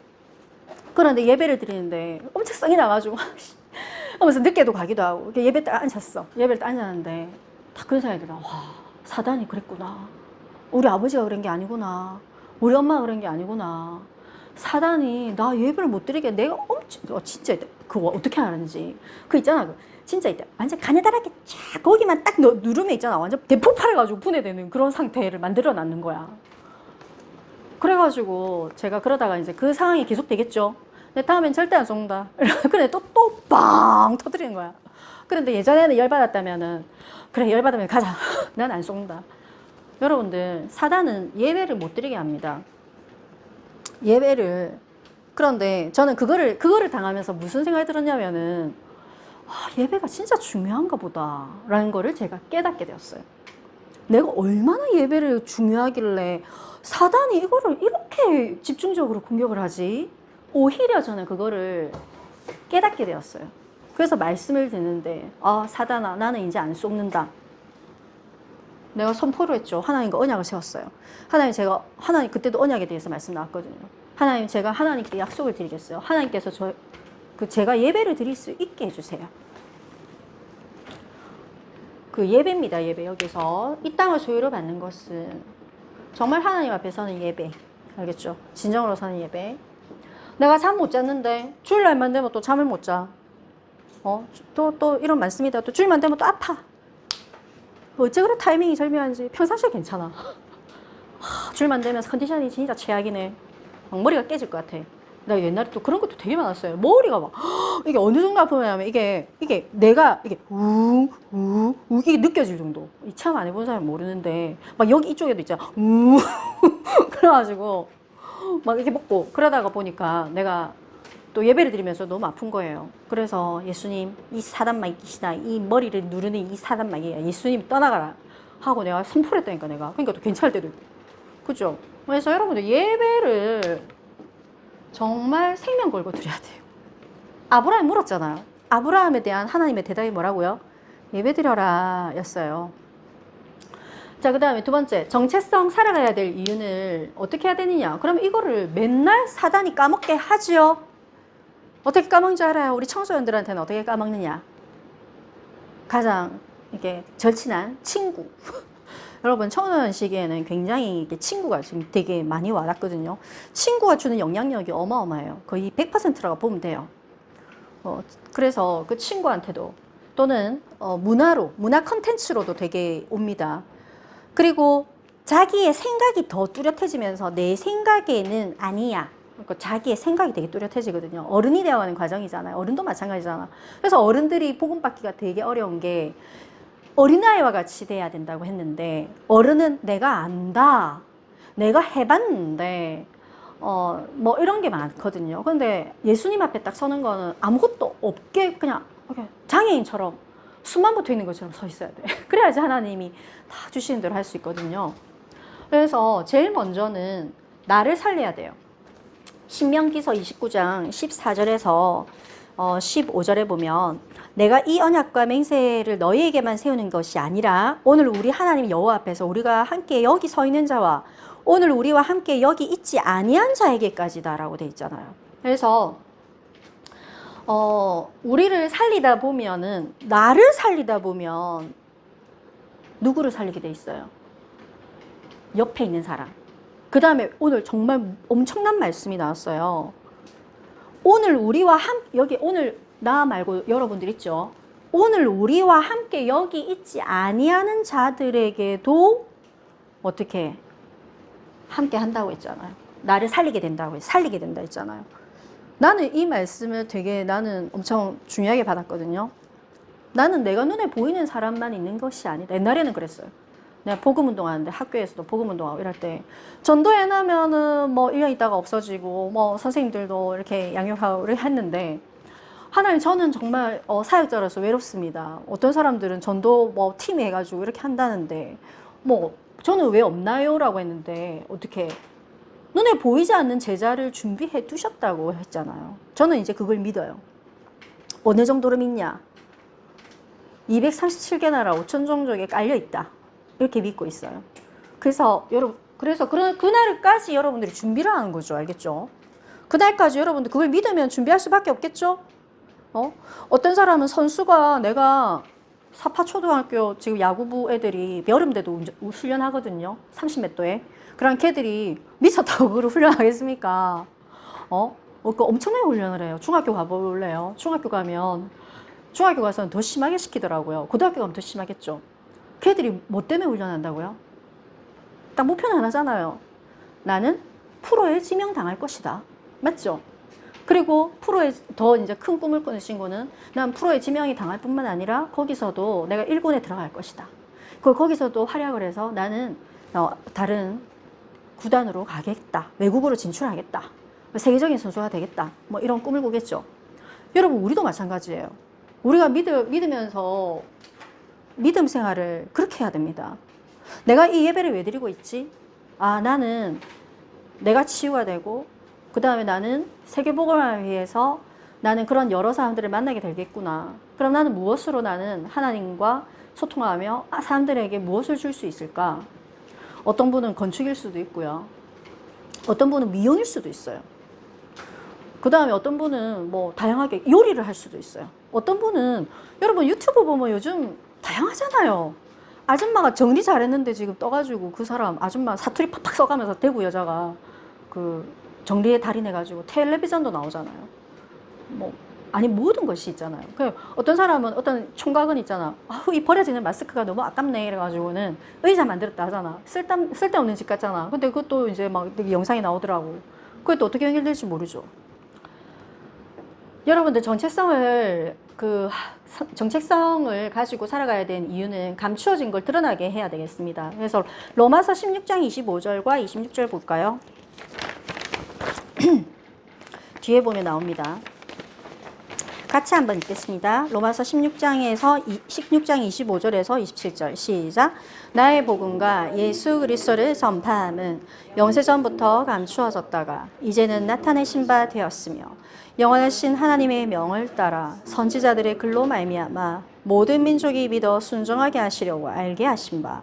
Speaker 1: 그런데 예배를 드리는데 엄청 성이 나가지고 하면서 늦게도 가기도 하고 예배 때 앉았어. 예배 때 앉았는데 다 그런 생각이 들어. 와, 사단이 그랬구나. 우리 아버지가 그런 게 아니구나. 우리 엄마가 그런 게 아니구나. 사단이 나 예배를 못 드리게 내가 엄청 진짜 그거 어떻게 하는지 그 있잖아. 진짜 있다. 완전 가느다랗게 쫙 거기만 딱 누르면 있잖아. 완전 대폭발해가지고 분해되는 그런 상태를 만들어 놨는 거야. 그래가지고 제가 그러다가 이제 그 상황이 계속 되겠죠. 근데 다음엔 절대 안 쏜다. 그래 또 빵 터뜨리는 거야. 그런데 예전에는 열받았다면은 그래 열받으면 가자. 난 안 쏜다. 여러분들 사단은 예배를 못 드리게 합니다. 예배를. 그런데 저는 그거를 당하면서 무슨 생각이 들었냐면은 예배가 진짜 중요한가 보다 라는 거를 제가 깨닫게 되었어요. 내가 얼마나 예배를 중요하길래 사단이 이거를 이렇게 집중적으로 공격을 하지? 오히려 저는 그거를 깨닫게 되었어요. 그래서 말씀을 듣는데 사단아 나는 이제 안 속는다. 내가 선포를 했죠. 하나님과 언약을 세웠어요. 하나님 그때도 언약에 대해서 말씀 나왔거든요. 하나님 제가 하나님께 약속을 드리겠어요. 하나님께서 제가 예배를 드릴 수 있게 해주세요. 그 예배입니다. 예배. 여기서 이 땅을 소유로 받는 것은 정말 하나님 앞에 서는 예배. 알겠죠? 진정으로 서는 예배. 내가 잠 못 잤는데 주일날만 되면 또 잠을 못 자. 또 이런 말씀이다. 또 주일만 되면 또 아파. 어째 그래 타이밍이 절묘한지. 평상시에 괜찮아. 주일만 되면 컨디션이 진짜 최악이네. 막 머리가 깨질 것 같아. 나 옛날에 또 그런 것도 되게 많았어요. 머리가 막 이게 어느 정도 아프냐면 이게 내가 이게 이게 느껴질 정도. 이 체험 안 해본 사람은 모르는데 막 여기 이쪽에도 있잖아. 그래가지고 막 이렇게 먹고 그러다가 보니까 내가 또 예배를 드리면서 너무 아픈 거예요. 그래서 예수님 이 사단마귀시다. 이 머리를 누르는 이 사단마귀야. 예수님 떠나가라 하고 내가 선포를 했다니까 내가. 그러니까 또 괜찮을 때도 있고. 그죠? 그래서 여러분들 예배를 정말 생명 걸고 드려야 돼요. 아브라함이 물었잖아요. 아브라함에 대한 하나님의 대답이 뭐라고요? 예배 드려라 였어요. 자, 그 다음에 두 번째, 정체성 살아가야 될 이유는 어떻게 해야 되느냐? 그러면 이거를 맨날 사단이 까먹게 하지요. 어떻게 까먹는지 알아요? 우리 청소년들한테는 어떻게 까먹느냐? 가장 이렇게 절친한 친구. 여러분 청소년 시기에는 굉장히 친구가 지금 되게 많이 와닿거든요. 친구가 주는 영향력이 어마어마해요. 거의 100%라고 보면 돼요. 그래서 그 친구한테도 또는 문화 컨텐츠로도 되게 옵니다. 그리고 자기의 생각이 더 뚜렷해지면서 내 생각에는 아니야. 그러니까 자기의 생각이 되게 뚜렷해지거든요. 어른이 되어가는 과정이잖아요. 어른도 마찬가지잖아. 그래서 어른들이 복음 받기가 되게 어려운 게 어린아이와 같이 돼야 된다고 했는데 어른은 내가 안다. 내가 해봤는데 뭐 이런 게 많거든요. 근데 예수님 앞에 딱 서는 거는 아무것도 없게 그냥 장애인처럼 숨만 붙어 있는 것처럼 서 있어야 돼. 그래야지 하나님이 다 주시는 대로 할 수 있거든요. 그래서 제일 먼저는 나를 살려야 돼요. 신명기서 29장 14절에서 15절에 보면 내가 이 언약과 맹세를 너희에게만 세우는 것이 아니라 오늘 우리 하나님 여호와 앞에서 우리가 함께 여기 서 있는 자와 오늘 우리와 함께 여기 있지 아니한 자에게까지다 라고 돼 있잖아요. 그래서 우리를 살리다 보면은 나를 살리다 보면 누구를 살리게 돼 있어요? 옆에 있는 사람. 그 다음에 오늘 정말 엄청난 말씀이 나왔어요. 오늘 우리와 여기 오늘 나 말고 여러분들 있죠. 오늘 우리와 함께 여기 있지 아니하는 자들에게도 어떻게 함께 한다고 했잖아요. 나를 살리게 된다 했잖아요. 나는 이 말씀을 나는 엄청 중요하게 받았거든요. 나는 내가 눈에 보이는 사람만 있는 것이 아니다. 옛날에는 그랬어요. 내가 복음운동하는데 학교에서도 복음운동하고 이럴 때 전도회 나면은 뭐 1년 있다가 없어지고 뭐 선생님들도 이렇게 양육하고 했는데 하나님 저는 정말 사역자로서 외롭습니다. 어떤 사람들은 전도 뭐 팀 해가지고 이렇게 한다는데 뭐 저는 왜 없나요? 라고 했는데 어떻게 눈에 보이지 않는 제자를 준비해 두셨다고 했잖아요. 저는 이제 그걸 믿어요. 어느 정도로 믿냐? 237개 나라 5천 종족에 깔려 있다. 이렇게 믿고 있어요. 그래서 그날까지 여러분들이 준비를 하는 거죠. 알겠죠? 그날까지 여러분들 그걸 믿으면 준비할 수밖에 없겠죠? 어떤 사람은 선수가 내가 사파초등학교 지금 야구부 애들이 여름대도 훈련하거든요. 30m에. 그럼 걔들이 미쳤다고 그걸 훈련하겠습니까? 그 엄청나게 훈련을 해요. 중학교 가볼래요? 중학교 가서는 더 심하게 시키더라고요. 고등학교 가면 더 심하겠죠. 걔들이 뭐 때문에 훈련한다고요? 딱 목표는 하나잖아요. 나는 프로에 지명당할 것이다. 맞죠? 그리고 프로에 더 이제 큰 꿈을 꾸는 친구는 난 프로에 지명이 당할 뿐만 아니라 거기서도 내가 1군에 들어갈 것이다. 거기서도 활약을 해서 나는 다른 구단으로 가겠다. 외국으로 진출하겠다. 세계적인 선수가 되겠다. 뭐 이런 꿈을 꾸겠죠. 여러분, 우리도 마찬가지예요. 우리가 믿으면서 믿음 생활을 그렇게 해야 됩니다. 내가 이 예배를 왜 드리고 있지? 나는 내가 치유가 되고 그 다음에 나는 세계복음을 위해서 나는 그런 여러 사람들을 만나게 되겠구나. 그럼 나는 무엇으로 나는 하나님과 소통하며 사람들에게 무엇을 줄 수 있을까? 어떤 분은 건축일 수도 있고요. 어떤 분은 미용일 수도 있어요. 그 다음에 어떤 분은 뭐 다양하게 요리를 할 수도 있어요. 어떤 분은 여러분 유튜브 보면 요즘 다양하잖아요. 아줌마가 정리 잘했는데 지금 떠가지고 그 사람 아줌마 사투리 팍팍 써가면서 대구 여자가 그 정리의 달인 해가지고 텔레비전도 나오잖아요. 뭐 아니 모든 것이 있잖아요. 어떤 사람은 어떤 총각은 있잖아. 이 버려지는 마스크가 너무 아깝네 이래가지고는 의자 만들었다 하잖아. 쓸데없는 짓 같잖아. 근데 그것도 이제 막 영상이 나오더라고. 그것도 어떻게 연결될지 모르죠. 여러분들 정체성을 가지고 살아가야 되는 이유는 감추어진 걸 드러나게 해야 되겠습니다. 그래서 로마서 16장 25절과 26절 볼까요? 뒤에 보면 나옵니다. 같이 한번 읽겠습니다. 로마서 16장 25절에서 27절 시작. 나의 복음과 예수 그리스도를 전파함은 영세전부터 감추어졌다가 이제는 나타내신 바 되었으며 영원하신 하나님의 명을 따라 선지자들의 글로 말미암아 모든 민족이 믿어 순종하게 하시려고 알게 하신 바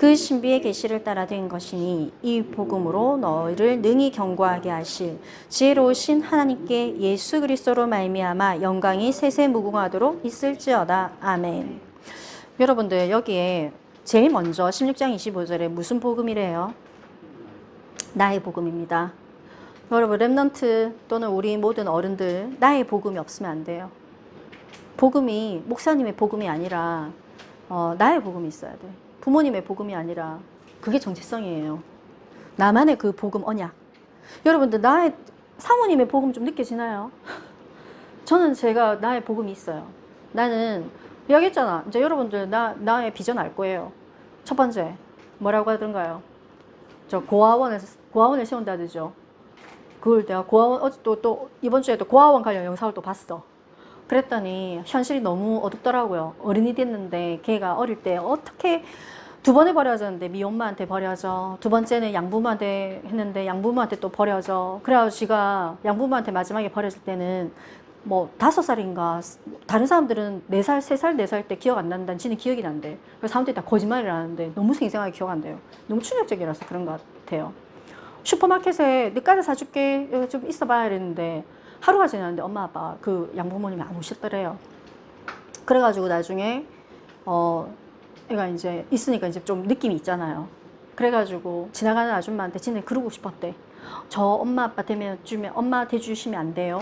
Speaker 1: 그 신비의 계시를 따라 된 것이니 이 복음으로 너희를 능히 견고하게 하실 지혜로우신 하나님께 예수 그리스도로 말미암아 영광이 세세무궁하도록 있을지어다. 아멘. 여러분들 여기에 제일 먼저 16장 25절에 무슨 복음이래요? 나의 복음입니다. 여러분 렘넌트 또는 우리 모든 어른들 나의 복음이 없으면 안 돼요. 복음이 목사님의 복음이 아니라 나의 복음이 있어야 돼. 부모님의 복음이 아니라 그게 정체성이에요. 나만의 그 복음 언약. 여러분들 나의 사모님의 복음 좀 느껴지나요? 저는 제가 나의 복음이 있어요. 나는 이야기했잖아. 이제 여러분들 나의 비전 알 거예요. 첫 번째 뭐라고 하던가요? 저 고아원을 세운다더죠. 그걸 내가 고아원 또 이번 주에 또 고아원 관련 영상을 또 봤어. 그랬더니 현실이 너무 어둡더라고요. 어른이 됐는데 걔가 어릴 때 어떻게 두 번에 버려졌는데 미엄마한테 버려져. 두 번째는 양부모한테 했는데 양부모한테 또 버려져. 그래가지고 지가 양부모한테 마지막에 버려질 때는 뭐 5살인가 다른 사람들은 4살, 3살, 4살 때 기억 안 난다. 지는 기억이 난대. 그래서 사람들이 다 거짓말을 하는데 너무 생생하게 기억 안 돼요. 너무 충격적이라서 그런 것 같아요. 슈퍼마켓에 늦까지 사줄게 좀 있어봐 이랬는데 하루가 지났는데 엄마 아빠 그 양부모님이 안 오셨더래요. 그래가지고 나중에 애가 이제 있으니까 이제 좀 느낌이 있잖아요. 그래가지고 지나가는 아줌마한테 지는 그러고 싶었대. 저 엄마 아빠 엄마 대주시면 안 돼요?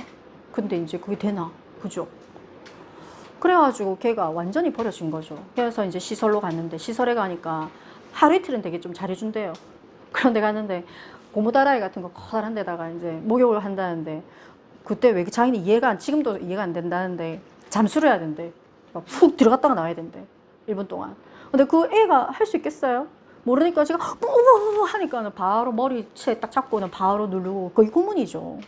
Speaker 1: 근데 이제 그게 되나? 그죠? 그래가지고 걔가 완전히 버려진 거죠. 그래서 이제 시설로 갔는데 시설에 가니까 하루 이틀은 되게 좀 잘해준대요. 그런데 갔는데 고무다라이 같은 거 커다란 데다가 이제 목욕을 한다는데 그때 왜 자기는 지금도 이해가 안 된다는데 잠수를 해야 된대. 푹 들어갔다가 나와야 된대. 1분 동안. 근데 그 애가 할 수 있겠어요? 모르니까 제가 뿌뿌뿌 하니까는 바로 머리채 딱 잡고는 바로 누르고 거의 고문이죠.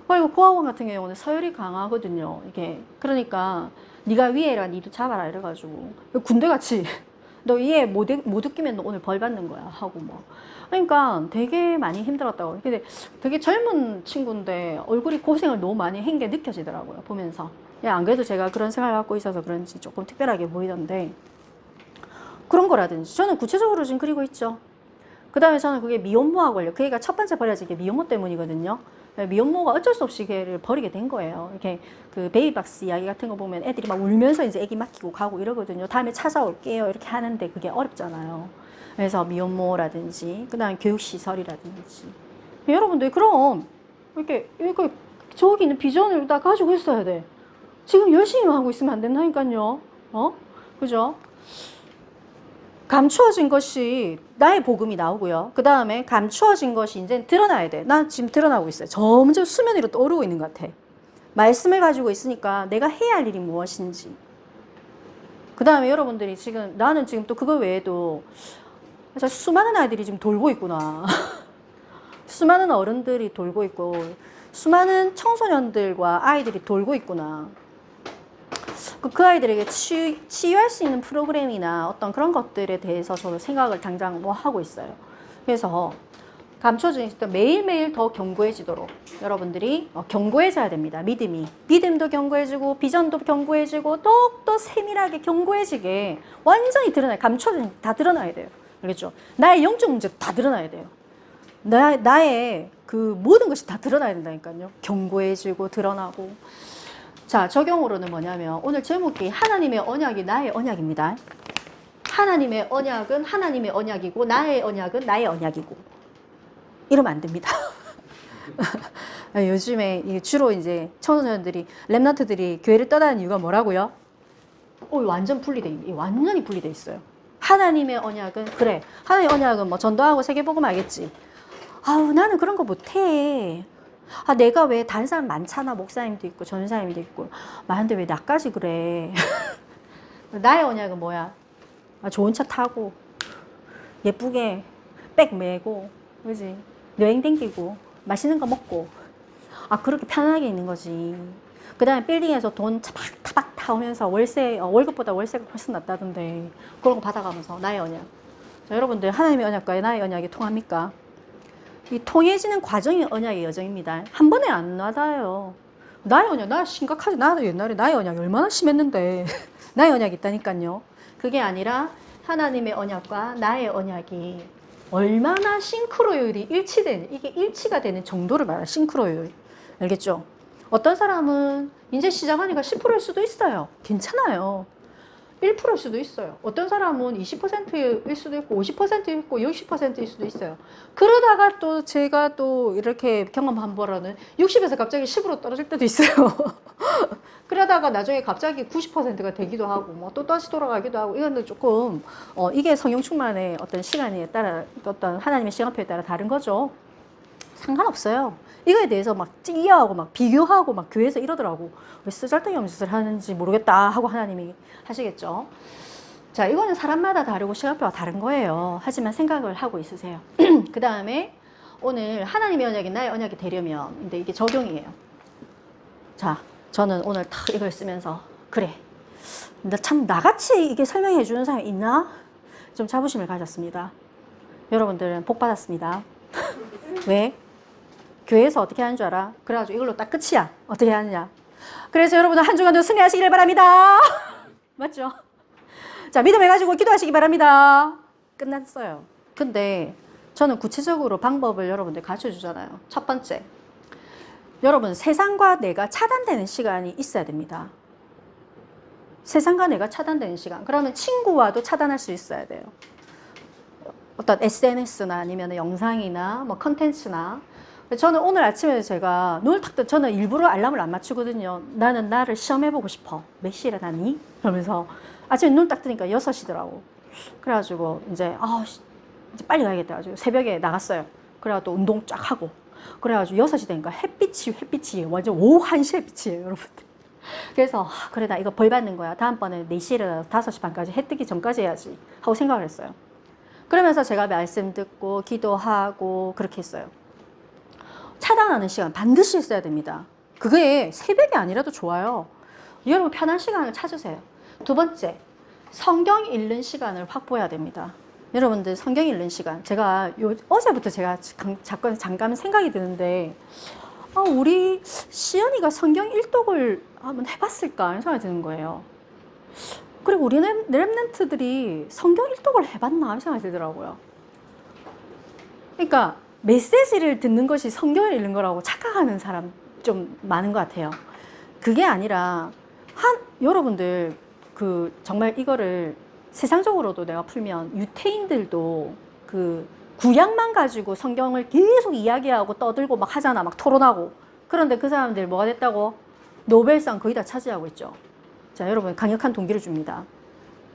Speaker 1: 그리고 고아원 같은 경우는 서열이 강하거든요. 이게 그러니까 네가 위에라 니도 잡아라 이래가지고 군대같이 너 위에 못 웃기면 너 오늘 벌 받는 거야 하고 뭐. 그러니까 되게 많이 힘들었다고. 근데 되게 젊은 친구인데 얼굴이 고생을 너무 많이 한 게 느껴지더라고요 보면서. 안 그래도 제가 그런 생활을 갖고 있어서 그런지 조금 특별하게 보이던데 그런 거라든지 저는 구체적으로 지금 그리고 있죠. 그 다음에 저는 그게 미혼모와 걸려. 그러니까 첫 번째 버려진 게 미혼모 때문이거든요. 미혼모가 어쩔 수 없이 걔를 버리게 된 거예요. 이렇게 그 베이비박스 이야기 같은 거 보면 애들이 막 울면서 이제 애기 맡기고 가고 이러거든요. 다음에 찾아올게요. 이렇게 하는데 그게 어렵잖아요. 그래서 미혼모라든지, 그 다음에 교육시설이라든지. 여러분들, 그럼, 이렇게 저기 있는 비전을 다 가지고 있어야 돼. 지금 열심히 하고 있으면 안 된다니까요. 그죠? 감추어진 것이 나의 복음이 나오고요. 그 다음에 감추어진 것이 이제 드러나야 돼. 난 지금 드러나고 있어요. 점점 수면 위로 떠오르고 있는 것 같아. 말씀을 가지고 있으니까 내가 해야 할 일이 무엇인지. 그 다음에 여러분들이 지금, 나는 지금 또 그거 외에도 수많은 아이들이 지금 돌고 있구나. 수많은 어른들이 돌고 있고, 수많은 청소년들과 아이들이 돌고 있구나. 그 아이들에게 치유할 수 있는 프로그램이나 어떤 그런 것들에 대해서 저는 생각을 당장 뭐 하고 있어요. 그래서 감춰진 시점 매일매일 더 견고해지도록 여러분들이 견고해져야 됩니다. 믿음도 견고해지고 비전도 견고해지고 더욱더 세밀하게 견고해지게 완전히 드러나요. 감춰진 다 드러나야 돼요. 알겠죠? 나의 영적 문제 다 드러나야 돼요. 나의 그 모든 것이 다 드러나야 된다니까요. 견고해지고 드러나고. 자, 적용으로는 뭐냐면 오늘 제목이 하나님의 언약이 나의 언약입니다. 하나님의 언약은 하나님의 언약이고 나의 언약은 나의 언약이고 이러면 안 됩니다. 요즘에 주로 이제 청소년들이 랩런트들이 교회를 떠나는 이유가 뭐라고요? 완전히 분리돼 있어요. 하나님의 언약은 그래. 하나님의 언약은 뭐 전도하고 세계복음 알겠지. 아우 나는 그런 거 못해. 내가 왜 다른 사람 많잖아. 목사님도 있고 전사님도 있고 많은데 왜 나까지 그래. 나의 언약은 뭐야? 좋은 차 타고 예쁘게 백 메고 그지? 여행 댕기고 맛있는 거 먹고 그렇게 편안하게 있는 거지. 그 다음에 빌딩에서 돈 타박 타오면서 월급보다 월세가 훨씬 낫다던데 그런 거 받아가면서 나의 언약. 자, 여러분들 하나님의 언약과 나의 언약이 통합니까? 이 통해지는 과정이 언약의 여정입니다. 한 번에 안 와닿아요. 나의 언약, 나 심각하지. 나도 옛날에 나의 언약이 얼마나 심했는데 나의 언약이 있다니까요. 그게 아니라 하나님의 언약과 나의 언약이 얼마나 싱크로율이 이게 일치가 되는 정도를 말하는 싱크로율. 알겠죠? 어떤 사람은 이제 시작하니까 10%일 수도 있어요. 괜찮아요. 1%일 수도 있어요. 어떤 사람은 20%일 수도 있고 50%일 있고 60%일 수도 있어요. 그러다가 또 제가 또 이렇게 경험한 바로는 60에서 갑자기 10으로 떨어질 때도 있어요. 그러다가 나중에 갑자기 90%가 되기도 하고 뭐 또 다시 돌아가기도 하고 이건 조금 이게 성령 충만의 어떤 시간에 따라 어떤 하나님의 시간표에 따라 다른 거죠. 상관없어요. 이거에 대해서 막 찌려하고 막 비교하고 막 교회에서 이러더라고. 왜 쓰잘데기 없는 짓을 하는지 모르겠다 하고 하나님이 하시겠죠. 자, 이거는 사람마다 다르고 시간표가 다른 거예요. 하지만 생각을 하고 있으세요. 그 다음에 오늘 하나님의 언약이 나의 언약이 되려면 근데 이게 적용이에요. 자, 저는 오늘 다 이걸 쓰면서 그래. 참 나같이 이게 설명해 주는 사람이 있나? 좀 자부심을 가졌습니다. 여러분들은 복 받았습니다. 왜? 교회에서 어떻게 하는 줄 알아? 그래가지고 이걸로 딱 끝이야. 어떻게 하느냐. 그래서 여러분들 한 주간도 승리하시길 바랍니다. 맞죠? 자, 믿음해가지고 기도하시기 바랍니다. 끝났어요. 근데 저는 구체적으로 방법을 여러분들 가르쳐 주잖아요. 첫 번째. 여러분, 세상과 내가 차단되는 시간이 있어야 됩니다. 세상과 내가 차단되는 시간. 그러면 친구와도 차단할 수 있어야 돼요. 어떤 SNS나 아니면 영상이나 뭐 컨텐츠나. 저는 오늘 아침에 제가 눈을 탁 저는 일부러 알람을 안 맞추거든요. 나는 나를 시험해보고 싶어. 몇 시에 일어났니? 그러면서 아침에 눈을 딱 뜨니까 6시더라고. 그래가지고 이제 이제 빨리 가야겠다. 가지고 새벽에 나갔어요. 그래가지고 운동 쫙 하고. 그래가지고 6시 되니까 햇빛이 완전 오후 1시 햇빛이에요, 여러분들. 그래서 그래 나 이거 벌 받는 거야. 다음번에 4시에 일어나서 5시 반까지 해 뜨기 전까지 해야지 하고 생각을 했어요. 그러면서 제가 말씀 듣고 기도하고 그렇게 했어요. 차단하는 시간 반드시 있어야 됩니다. 그게 새벽이 아니라도 좋아요. 여러분 편한 시간을 찾으세요. 두 번째, 성경 읽는 시간을 확보해야 됩니다. 여러분들 성경 읽는 시간. 제가 어제부터 제가 잠깐 생각이 드는데 우리 시연이가 성경 일독을 한번 해봤을까 하는 생각이 드는 거예요. 그리고 우리 랩런트들이 성경 일독을 해봤나 하는 생각이 들더라고요. 그러니까 메시지를 듣는 것이 성경을 읽는 거라고 착각하는 사람 좀 많은 것 같아요. 그게 아니라 여러분들 정말 이거를 세상적으로도 내가 풀면 유태인들도 구약만 가지고 성경을 계속 이야기하고 떠들고 막 하잖아. 막 토론하고. 그런데 그 사람들 뭐가 됐다고? 노벨상 거의 다 차지하고 있죠. 자, 여러분 강력한 동기를 줍니다.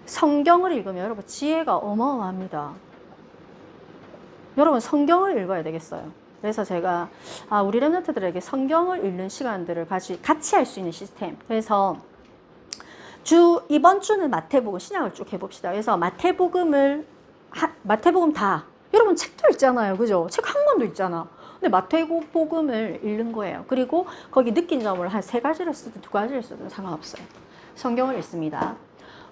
Speaker 1: 성경을 읽으면 여러분 지혜가 어마어마합니다. 여러분 성경을 읽어야 되겠어요. 그래서 제가 우리 랩런트들에게 성경을 읽는 시간들을 같이 할 수 있는 시스템. 그래서 이번 주는 마태복음 신약을 쭉 해봅시다. 그래서 마태복음 다 여러분 책도 읽잖아요. 그죠? 책 한 권도 읽잖아. 근데 마태복음을 읽는 거예요. 그리고 거기 느낀 점을 한 3가지를 쓰든 2가지를 쓰든 상관없어요. 성경을 읽습니다.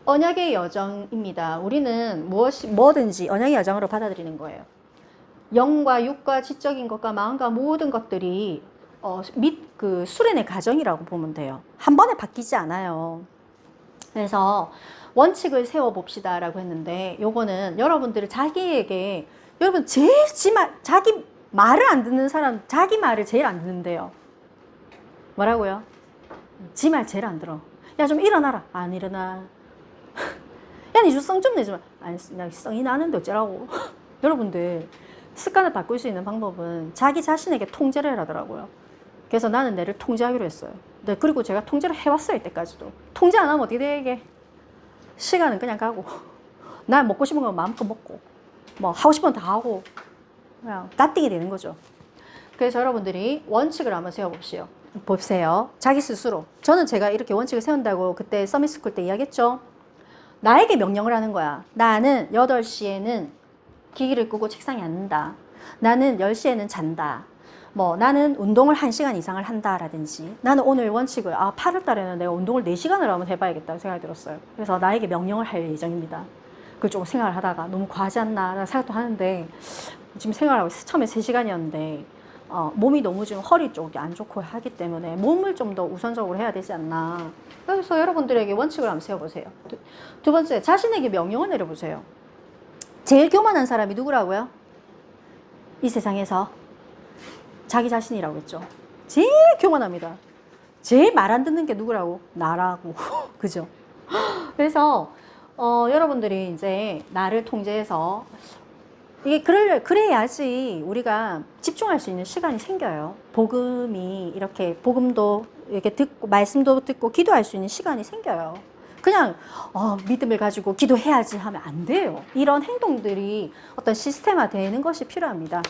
Speaker 1: 언약의 여정입니다. 우리는 뭐든지 언약의 여정으로 받아들이는 거예요. 영과 육과 지적인 것과 마음과 모든 것들이 수련의 과정이라고 보면 돼요. 한 번에 바뀌지 않아요. 그래서 원칙을 세워봅시다 라고 했는데, 요거는 여러분들이 자기에게, 여러분 제일 자기 말을 안 듣는 사람, 자기 말을 제일 안 듣는데요. 뭐라고요? 지 말 제일 안 들어. 야, 좀 일어나라. 안 일어나. 야, 니 좀 성 좀 내지 마. 아니, 나 성이 나는데 어쩌라고. 여러분들, 습관을 바꿀 수 있는 방법은 자기 자신에게 통제를 하더라고요. 그래서 나는 내를 통제하기로 했어요. 네, 그리고 제가 통제를 해왔어요, 이때까지도. 통제 안 하면 어떻게 되게? 시간은 그냥 가고, 나 먹고 싶은 건 마음껏 먹고, 뭐 하고 싶은 건 다 하고, 그냥 나띵이 되는 거죠. 그래서 여러분들이 원칙을 한번 세워봅시오. 보세요. 자기 스스로. 저는 제가 이렇게 원칙을 세운다고 그때 서밋스쿨 때 이야기했죠. 나에게 명령을 하는 거야. 나는 8시에는 기기를 끄고 책상에 앉는다. 나는 10시에는 잔다. 뭐 나는 운동을 1시간 이상을 한다라든지, 나는 오늘 원칙을 8월 달에는 내가 운동을 4시간을 한번 해봐야겠다고 생각이 들었어요. 그래서 나에게 명령을 할 예정입니다. 그걸 조금 생각을 하다가 너무 과하지 않나 라는 생각도 하는데, 지금 생각을 하고 처음에 3시간이었는데 몸이 너무 지금 허리 쪽이 안 좋고 하기 때문에 몸을 좀 더 우선적으로 해야 되지 않나. 그래서 여러분들에게 원칙을 한번 세워보세요. 두 번째, 자신에게 명령을 내려보세요. 제일 교만한 사람이 누구라고요? 이 세상에서 자기 자신이라고 했죠. 제일 교만합니다. 제일 말 안 듣는 게 누구라고? 나라고. 그죠? 그래서 여러분들이 이제 나를 통제해서 이게 그래야지 우리가 집중할 수 있는 시간이 생겨요. 복음도 이렇게 듣고 말씀도 듣고 기도할 수 있는 시간이 생겨요. 그냥 믿음을 가지고 기도해야지 하면 안 돼요. 이런 행동들이 어떤 시스템화 되는 것이 필요합니다.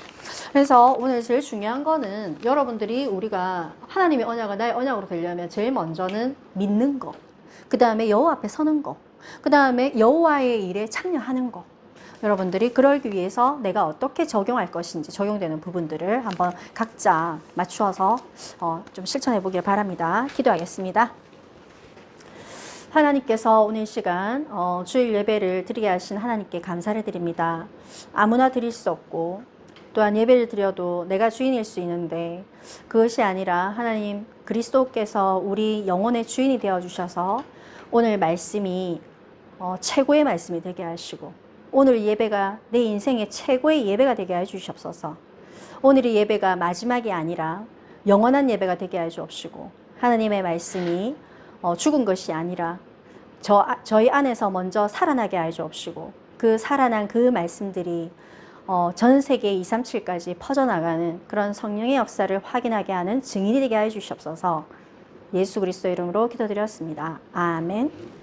Speaker 1: 그래서 오늘 제일 중요한 거는 여러분들이 우리가 하나님의 언약을 나의 언약으로 되려면 제일 먼저는 믿는 거, 그 다음에 여호와 앞에 서는 거, 그 다음에 여호와의 일에 참여하는 거. 여러분들이 그러기 위해서 내가 어떻게 적용할 것인지 적용되는 부분들을 한번 각자 맞추어서 좀 실천해 보길 바랍니다. 기도하겠습니다. 하나님께서 오늘 시간 주일 예배를 드리게 하신 하나님께 감사를 드립니다. 아무나 드릴 수 없고, 또한 예배를 드려도 내가 주인일 수 있는데, 그것이 아니라 하나님 그리스도께서 우리 영혼의 주인이 되어주셔서 오늘 말씀이 최고의 말씀이 되게 하시고, 오늘 예배가 내 인생의 최고의 예배가 되게 해주시옵소서. 오늘의 예배가 마지막이 아니라 영원한 예배가 되게 해주옵시고, 하나님의 말씀이 죽은 것이 아니라 저희 안에서 먼저 살아나게 해주옵시고, 그 살아난 그 말씀들이 전 세계 237까지 퍼져나가는 그런 성령의 역사를 확인하게 하는 증인이 되게 해주시옵소서. 예수 그리스도 이름으로 기도드렸습니다. 아멘.